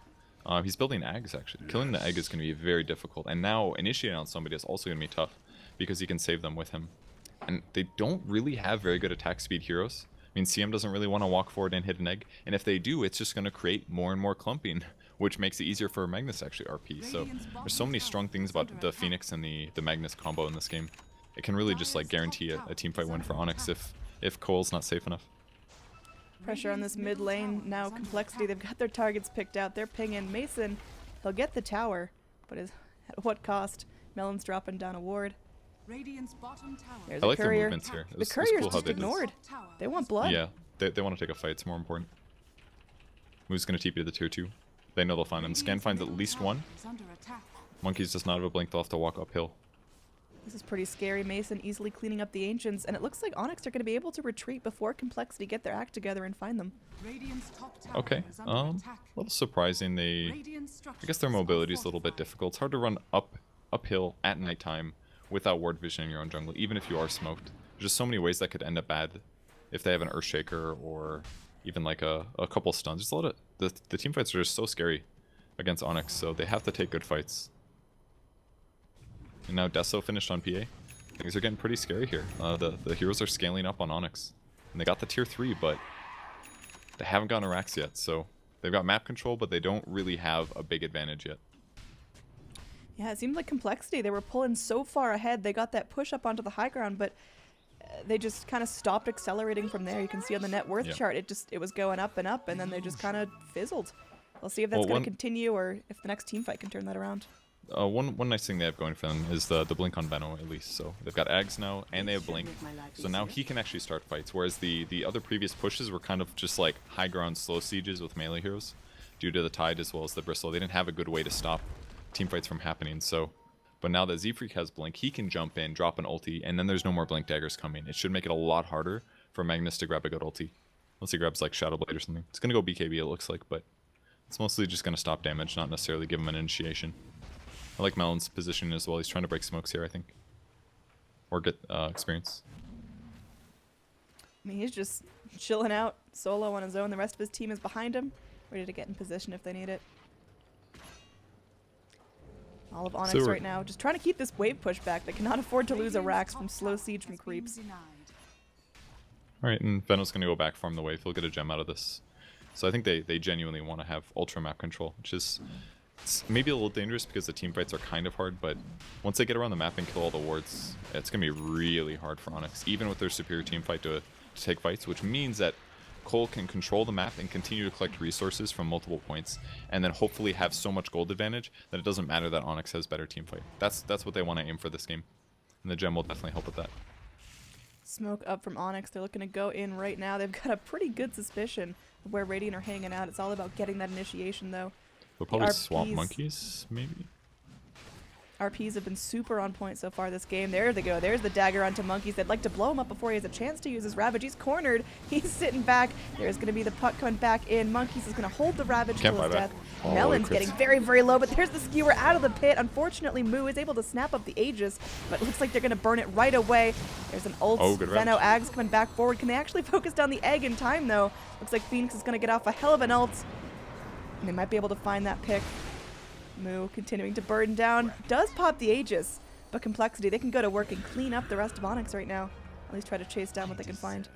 He's building Eggs, actually. Killing the egg is going to be very difficult. And now initiating on somebody is also going to be tough, because he can save them with him. And they don't really have very good attack speed heroes. I mean, CM doesn't really want to walk forward and hit an egg. And if they do, it's just going to create more and more clumping, which makes it easier for Magnus to actually RP. So there's so many strong things about the Phoenix and the Magnus combo in this game. It can really just like guarantee a teamfight win for Onyx if Cole's not safe enough. Pressure on this mid lane. Now Complexity, they've got their targets picked out. They're pinging Mason. He'll get the tower, but at what cost? Melon's dropping down a ward. Radiant's bottom tower. There's I a like their courier. movements here. The courier's just did this. ignored. They want blood. Yeah, they want to take a fight. It's more important. Who's going to TP to the tier 2? They know they'll find him. Scan finds at least one. Monkey's just not have a blink. They'll have to walk uphill. This is pretty scary. Mason easily cleaning up the Ancients, and it looks like Onyx are going to be able to retreat before Complexity get their act together and find them. Okay, a little surprising. I guess their mobility is a little bit difficult. It's hard to run uphill at nighttime without ward vision in your own jungle, even if you are smoked. There's just so many ways that could end up bad if they have an Earthshaker or even like a couple stuns. There's a lot of the team fights are just so scary against Onyx, so they have to take good fights. And now Deso finished on PA. Things are getting pretty scary here. The heroes are scaling up on Onyx. And they got the tier 3, but they haven't gotten Arax yet, so they've got map control, but they don't really have a big advantage yet. Yeah, it seemed like Complexity. They were pulling so far ahead. They got that push up onto the high ground, but they just kind of stopped accelerating from there. You can see on the net worth chart, it was going up, and then they just kind of fizzled. We'll see if that's going to continue or if the next team fight can turn that around. one nice thing they have going for them is the blink on Venno at least. So they've got Ags now, and they have blink. So now he can actually start fights, whereas the other previous pushes were kind of just like high ground slow sieges with melee heroes, due to the Tide as well as the Bristle. They didn't have a good way to stop team fights from happening. So, but now that Z-Freak has blink, he can jump in, drop an ulti, and then there's no more blink daggers coming. It should make it a lot harder for Magnus to grab a good ulti, unless he grabs like Shadow Blade or something. It's gonna go BKB it looks like, but it's mostly just gonna stop damage, not necessarily give him an initiation. I like Melon's position as well. He's trying to break smokes here, I think. Or get experience. I mean, he's just chilling out, solo on his own. The rest of his team is behind him, ready to get in position if they need it. All of Onyx right now, just trying to keep this wave push back. They cannot afford to lose a Rax from slow siege from creeps. Alright, and Venno's going to go back farm the wave. He'll get a gem out of this. So I think they genuinely want to have ultra map control, which is... It's maybe a little dangerous because the team fights are kind of hard, but once they get around the map and kill all the wards, it's going to be really hard for Onyx, even with their superior team fight to take fights, which means that Cole can control the map and continue to collect resources from multiple points, and then hopefully have so much gold advantage that it doesn't matter that Onyx has better team fight. That's what they want to aim for this game, and the gem will definitely help with that. Smoke up from Onyx. They're looking to go in right now. They've got a pretty good suspicion of where Radiant are hanging out. It's all about getting that initiation, though. They'll probably swap monkeys, maybe? RPs have been super on point so far this game. There they go. There's the dagger onto monkeys. They'd like to blow him up before he has a chance to use his Ravage. He's cornered. He's sitting back. There's going to be the puck coming back in. Monkeys is going to hold the Ravage till his death. Oh, Melon's getting very, very low, but there's the skewer out of the pit. Unfortunately, Moo is able to snap up the Aegis, but it looks like they're going to burn it right away. There's an ult. Oh, good Venno Ravage. Ags coming back forward. Can they actually focus down the egg in time, though? Looks like Phoenix is going to get off a hell of an ult, and they might be able to find that pick. Moo continuing to burden down. Does pop the Aegis, but Complexity, they can go to work and clean up the rest of Onyx right now. At least try to chase down what they can find.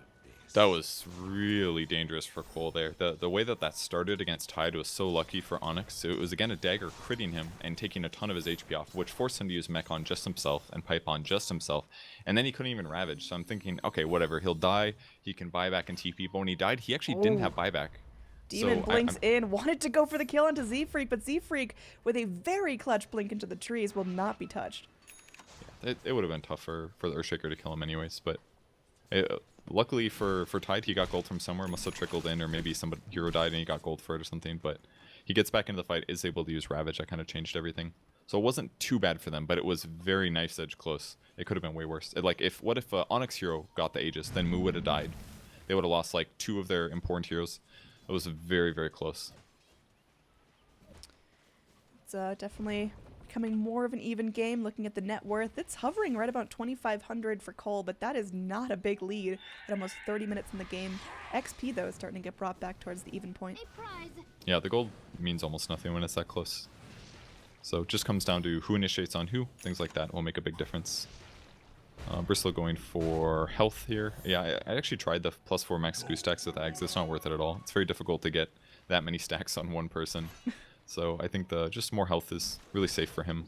That was really dangerous for Cole there. The way that started against Tide was so lucky for Onyx. It was again a dagger critting him and taking a ton of his HP off, which forced him to use mech on just himself and pipe on just himself. And then he couldn't even ravage. So I'm thinking, okay, whatever, he'll die. He can buy back and TP. But when he died, he actually didn't have buyback. Demon So blinks in, wanted to go for the kill onto Z-Freak, but Z-Freak with a very clutch blink into the trees will not be touched. Yeah, it would have been tough for the Earthshaker to kill him anyways, but luckily for Tide, he got gold from somewhere, must have trickled in, or maybe some hero died and he got gold for it or something, but he gets back into the fight, is able to use Ravage. That kind of changed everything. So it wasn't too bad for them, but it was very knife edge close. It could have been way worse. What if Onyx hero got the Aegis, then Moo would have died. They would have lost like 2 of their important heroes. It was very, very close. It's definitely becoming more of an even game. Looking at the net worth, it's hovering right about 2,500 for Cole, but that is not a big lead at almost 30 minutes in the game. XP, though, is starting to get brought back towards the even point. Yeah, the gold means almost nothing when it's that close. So it just comes down to who initiates on who. Things like that will make a big difference. Bristle going for health here. Yeah, I actually tried the +4 max Goose stacks with Ags. It's not worth it at all. It's very difficult to get that many stacks on one person. So I think just more health is really safe for him.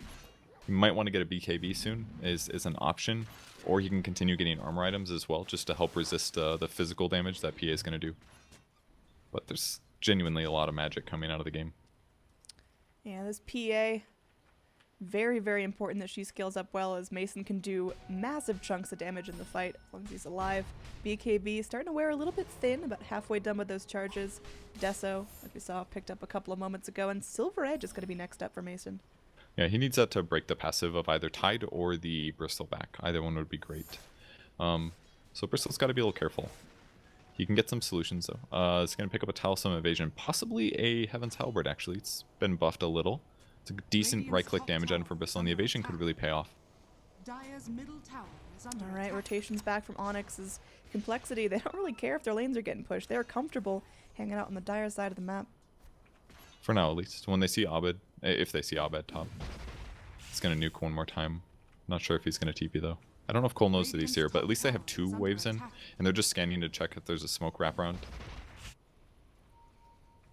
You might want to get a BKB soon is an option, or he can continue getting armor items as well, just to help resist the physical damage that PA is going to do. But there's genuinely a lot of magic coming out of the game. Yeah, this PA, very, very important that she scales up well, as Mason can do massive chunks of damage in the fight as long as he's alive. BKB starting to wear a little bit thin, about halfway done with those charges. Deso, like we saw, picked up a couple of moments ago, and Silver Edge is going to be next up for Mason. Yeah, he needs that to break the passive of either Tide or the Bristle back. Either one would be great. So Bristle's got to be a little careful. He can get some solutions, though. It's going to pick up a Talisman Evasion, possibly a Heaven's Halberd, actually. It's been buffed a little. It's a decent right-click damage item for Bristle, and the evasion could really pay off. Alright, rotations back from Onyx's Complexity. They don't really care if their lanes are getting pushed. They're comfortable hanging out on the dire side of the map. For now, at least. When they see Abed, if they see Abed top, it's going to nuke one more time. Not sure if he's going to TP, though. I don't know if Cole knows that he's here, but at least they have 2 waves in, and they're just scanning to check if there's a smoke wraparound.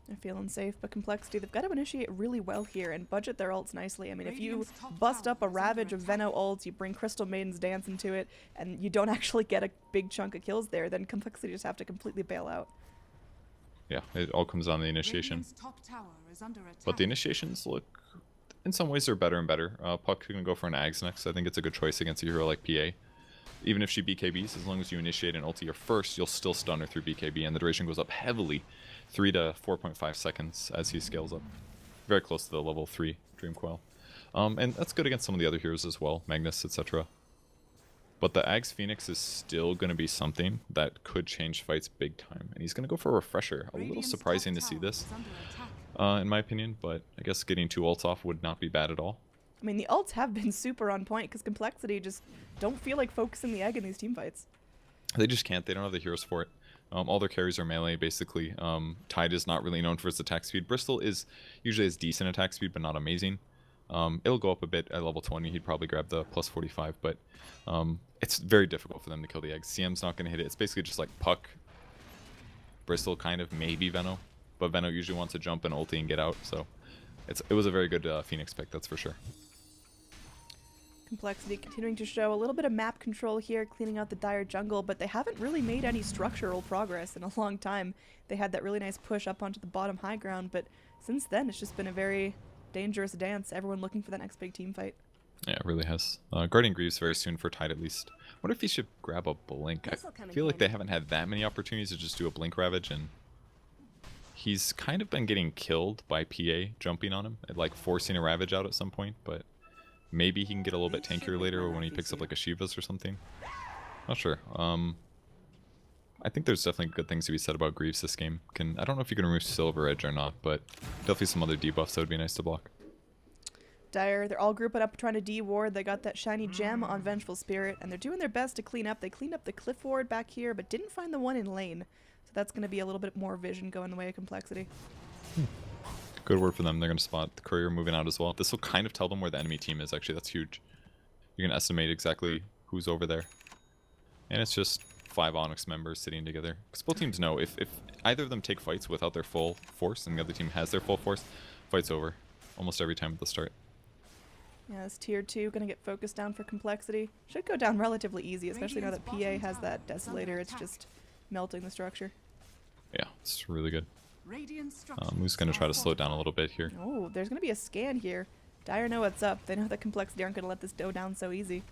They're feeling safe, but Complexity, they've got to initiate really well here and budget their ults nicely. I mean, if you bust up a Ravage of Venno ults, you bring Crystal Maiden's Dance into it, and you don't actually get a big chunk of kills there, then Complexity just have to completely bail out. Yeah, it all comes down to the initiation. But the initiations look in some ways they're better and better. Puck's gonna go for an Ags next. I think it's a good choice against a hero like PA. Even if she BKBs, as long as you initiate an ulti or first, you'll still stun her through BKB, and the duration goes up heavily, 3 to 4.5 seconds as he scales up. Very close to the level 3 Dream Coil. And that's good against some of the other heroes as well, Magnus, etc. But the Ags Phoenix is still going to be something that could change fights big time. And he's going to go for a refresher. A little surprising to see this, in my opinion, but I guess getting 2 ults off would not be bad at all. I mean, the ults have been super on point because Complexity just don't feel like focusing the egg in these team fights. They just can't. They don't have the heroes for it. All their carries are melee, basically. Tide is not really known for its attack speed. Bristol is usually has decent attack speed, but not amazing. It'll go up a bit at level 20. He'd probably grab the plus 45, but it's very difficult for them to kill the egg. CM's not going to hit it. It's basically just like Puck, Bristol, kind of, maybe Veno. But Veno usually wants to jump and ulti and get out, so it was a very good Phoenix pick, that's for sure. Complexity continuing to show a little bit of map control here, cleaning out the dire jungle, but they haven't really made any structural progress in a long time. They had that really nice push up onto the bottom high ground, but since then it's just been a very dangerous dance, everyone looking for that next big team fight. Yeah, it really has. Guardian Greaves very soon for Tide at least. What if he should grab a Blink? I feel like they haven't had that many opportunities to just do a Blink Ravage, and he's kind of been getting killed by PA jumping on him, and like forcing a Ravage out at some point, but maybe he can get a little bit tankier later or when he picks up like a Shivas or something. Not sure. I think there's definitely good things to be said about Greaves this game. I don't know if you can remove Silver Edge or not, but definitely some other debuffs that would be nice to block. Dire, they're all grouping up trying to de-ward. They got that shiny gem on Vengeful Spirit, and they're doing their best to clean up. They cleaned up the cliff ward back here, but didn't find the one in lane. So that's going to be a little bit more vision going the way of Complexity. Good word for them. They're going to spot the courier moving out as well. This will kind of tell them where the enemy team is, actually. That's huge. You can estimate exactly who's over there. And it's just 5 Onyx members sitting together. Because both teams know if either of them take fights without their full force and the other team has their full force, fight's over. Almost every time at the start. Yeah, this tier 2 going to get focused down for Complexity. Should go down relatively easy, especially now that PA has that Desolator. It's just melting the structure. Yeah, it's really good. Moose going to try to slow it down a little bit here. Oh, there's going to be a scan here. Dire know what's up. They know that Complexity aren't going to let this go down so easy.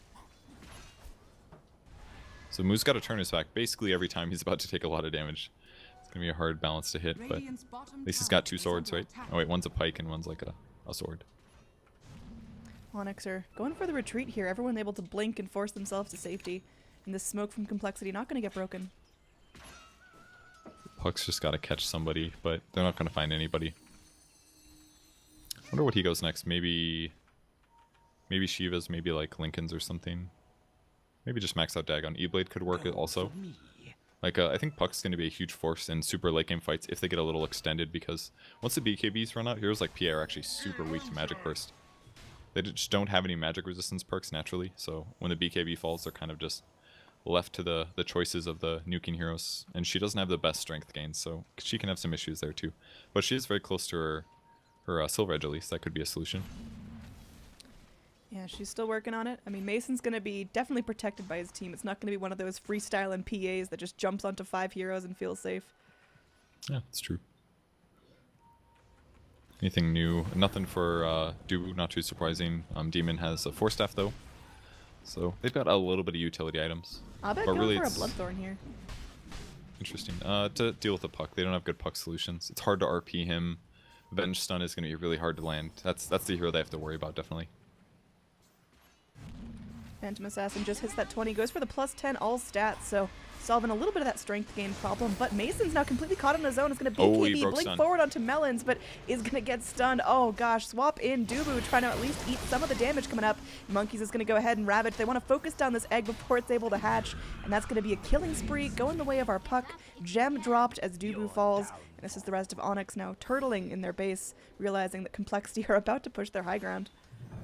So Moose got to turn his back basically every time he's about to take a lot of damage. It's going to be a hard balance to hit, but at least he's got 2 swords, right? Oh wait, one's a pike and one's like a sword. Onyx are going for the retreat here. Everyone able to blink and force themselves to safety. And this smoke from Complexity not going to get broken. Puck's just got to catch somebody, but they're not going to find anybody. Wonder what he goes next. Maybe Shivas, maybe like Lincoln's or something. Maybe just max out Dagon. E-Blade could work also. Like, I think Puck's going to be a huge force in super late game fights if they get a little extended, because once the BKBs run out, heroes like PA are actually super weak to Magic Burst. They just don't have any magic resistance perks naturally, so when the BKB falls, they're kind of just left to the choices of the nuking heroes. And she doesn't have the best strength gains, so she can have some issues there too. But she is very close to her Silver Edge at least. That could be a solution. Yeah, she's still working on it. I mean, Mason's going to be definitely protected by his team. It's not going to be one of those freestyle and PAs that just jumps onto 5 heroes and feels safe. Yeah, it's true. Anything new? Nothing for Dubu, not too surprising. Demon has a Force Staff though. So they've got a little bit of utility items. I'll bet but go really for a Bloodthorn here. Interesting. To deal with the Puck. They don't have good Puck solutions. It's hard to RP him. Venge Stun is going to be really hard to land. That's the hero they have to worry about, definitely. Phantom Assassin just hits that 20, goes for the plus 10 all stats, so solving a little bit of that strength gain problem. But Mason's now completely caught on his own. Is going to BKB, blink stun. forward onto Melons, but is going to get stunned. Oh gosh, swap in Dubu, trying to at least eat some of the damage coming up. Monkeys is going to go ahead and Ravage. They want to focus down this egg before it's able to hatch, and that's going to be a killing spree going the way of our Puck. Gem dropped as Dubu falls, and this is the rest of Onyx now turtling in their base, realizing that Complexity are about to push their high ground.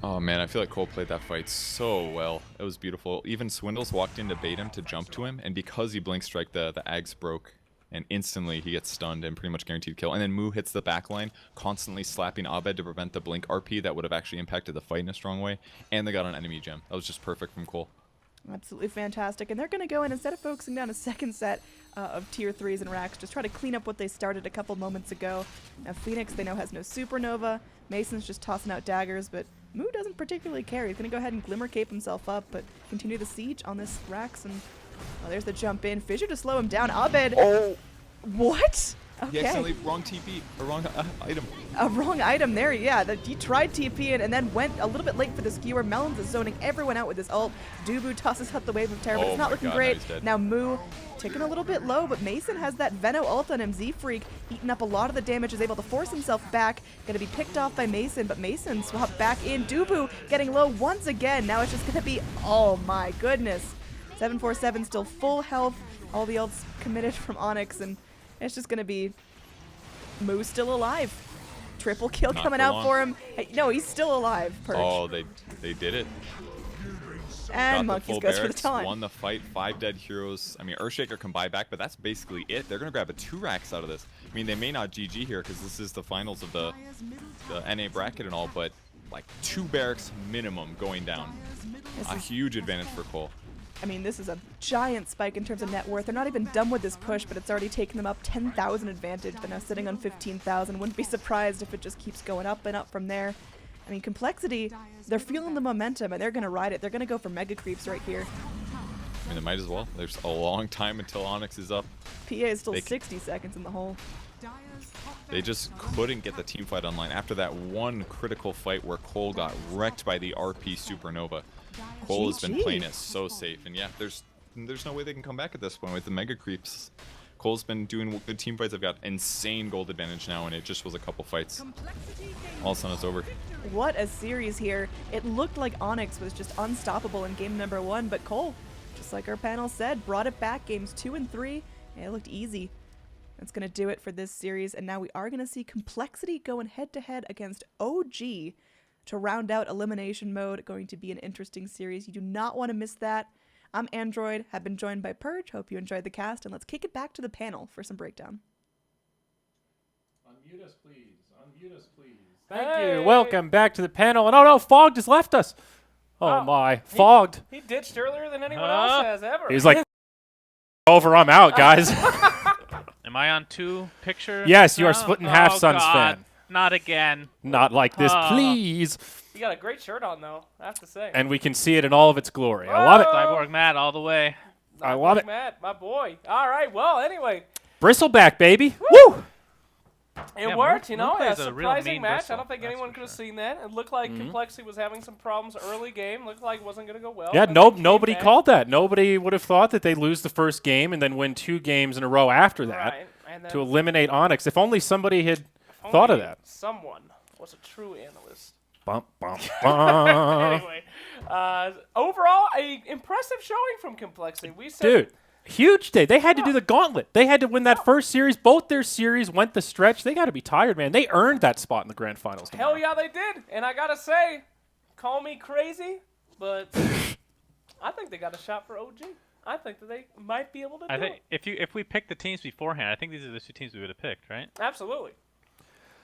Oh man, I feel like Cole played that fight so well. It was beautiful. Even Swindles walked in to bait him to jump to him, and because he blink strike, the Ags broke, and instantly he gets stunned and pretty much guaranteed kill. And then Moo hits the back line, constantly slapping Abed to prevent the blink RP that would have actually impacted the fight in a strong way, and they got an enemy gem. That was just perfect from Cole. Absolutely fantastic. And they're going to go in, instead of focusing down a second set of tier 3s and racks, just try to clean up what they started a couple moments ago. Now Phoenix, they know, has no supernova. Mason's just tossing out daggers, but Moo doesn't particularly care. He's going to go ahead and glimmer cape himself up, but continue the siege on this racks. And there's the jump in. Fissure to slow him down. Abed. Oh! What? He Okay. accidentally wrong TP, or wrong item. A wrong item there, yeah. He tried TP and then went a little bit late for the skewer. Melons is zoning everyone out with his ult. Dubu tosses out the wave of terror, but Oh it's not my looking God, great. now he's dead. Now Moo ticking a little bit low, but Mason has that Veno ult on him. Z-Freak eating up a lot of the damage, is able to force himself back. Going to be picked off by Mason, but Mason swapped back in. Dubu getting low once again. Now it's just going to be, oh my goodness. 747 still full health. All the ults committed from Onyx, and it's just going to be Moo's still alive. Triple kill Not coming for out long. for him. Hey, no, he's still alive, Purge. Oh, they did it. and Got the Monkeys full goes for the barracks, taunt. won the fight, 5 dead heroes. I mean, Earthshaker can buy back, but that's basically it. They're going to grab a 2 racks out of this. I mean, they may not GG here because this is the finals of the NA bracket and all, but like 2 barracks minimum going down. This A is, huge advantage for Cole. I mean, this is a giant spike in terms of net worth. They're not even done with this push, but it's already taken them up 10,000 advantage. They're now sitting on 15,000. Wouldn't be surprised if it just keeps going up and up from there. I mean, Complexity, they're feeling the momentum, and they're going to ride it. They're going to go for mega creeps right here. I mean, they might as well. There's a long time until Onyx is up. PA is still They 60 seconds in the hole. They just couldn't get the team fight online after that one critical fight where Cole got wrecked by the RP Supernova. Cole has been GG. playing it so safe, and yeah, there's no way they can come back at this point with the mega creeps. Cole's been doing good team fights. They've got insane gold advantage now, and it just was a couple fights. All of a sudden, it's over. What a series here. It looked like Onyx was just unstoppable in game number 1, but Cole, just like our panel said, brought it back games 2 and 3, and it looked easy. That's going to do it for this series, and now we are going to see Complexity going head-to-head against OG to round out elimination mode. Going to be an interesting series. You do not want to miss that. I'm Android, have been joined by Purge. Hope you enjoyed the cast, and let's kick it back to the panel for some breakdown. Unmute us, please. Unmute us, please. Hey. Thank you. Welcome back to the panel. And oh no, Fogged has left us. Oh my, Fogged. He ditched earlier than anyone else has ever. He's like, over, I'm out, guys. Am I on 2 picture? Yes, you are now? split in half, Oh, Suns God. fan. Not again. Not like this, Oh. please. You got a great shirt on, though, I have to say. And we can see it in all of its glory. I love it. Cyborg Matt all the way. I love it. Matt, my boy. All right, well, anyway, Bristleback, baby. Woo! it Yeah, worked, Moon you know. plays A a real surprising mean match. bristle, I don't think that's anyone for could have sure. seen that. It looked like Complexity was having some problems early game. Looked like it wasn't going to go well. Yeah, and then they came nobody back. called that. Nobody would have thought that they'd lose the first game and then win 2 games in a row after that Right, and then to eliminate Onyx. If only somebody had if thought of only that. Someone was a true analyst. Bum, bum, bum. Anyway, overall, a impressive showing from Complexity. We said, Dude, huge day. They had to do the gauntlet. They had to win that first series. Both their series went the stretch. They got to be tired, man. They earned that spot in the grand finals. hell tomorrow. yeah, they did. And I gotta say, call me crazy, but I think they got a shot for OG. I think that they might be able to I do think it. if we picked the teams beforehand, I think these are the 2 teams we would have picked, right? Absolutely.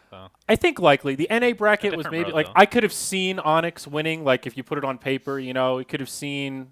So I think likely the NA bracket was different maybe road, like though. I could have seen Onyx winning. Like if you put it on paper, you know, we could have seen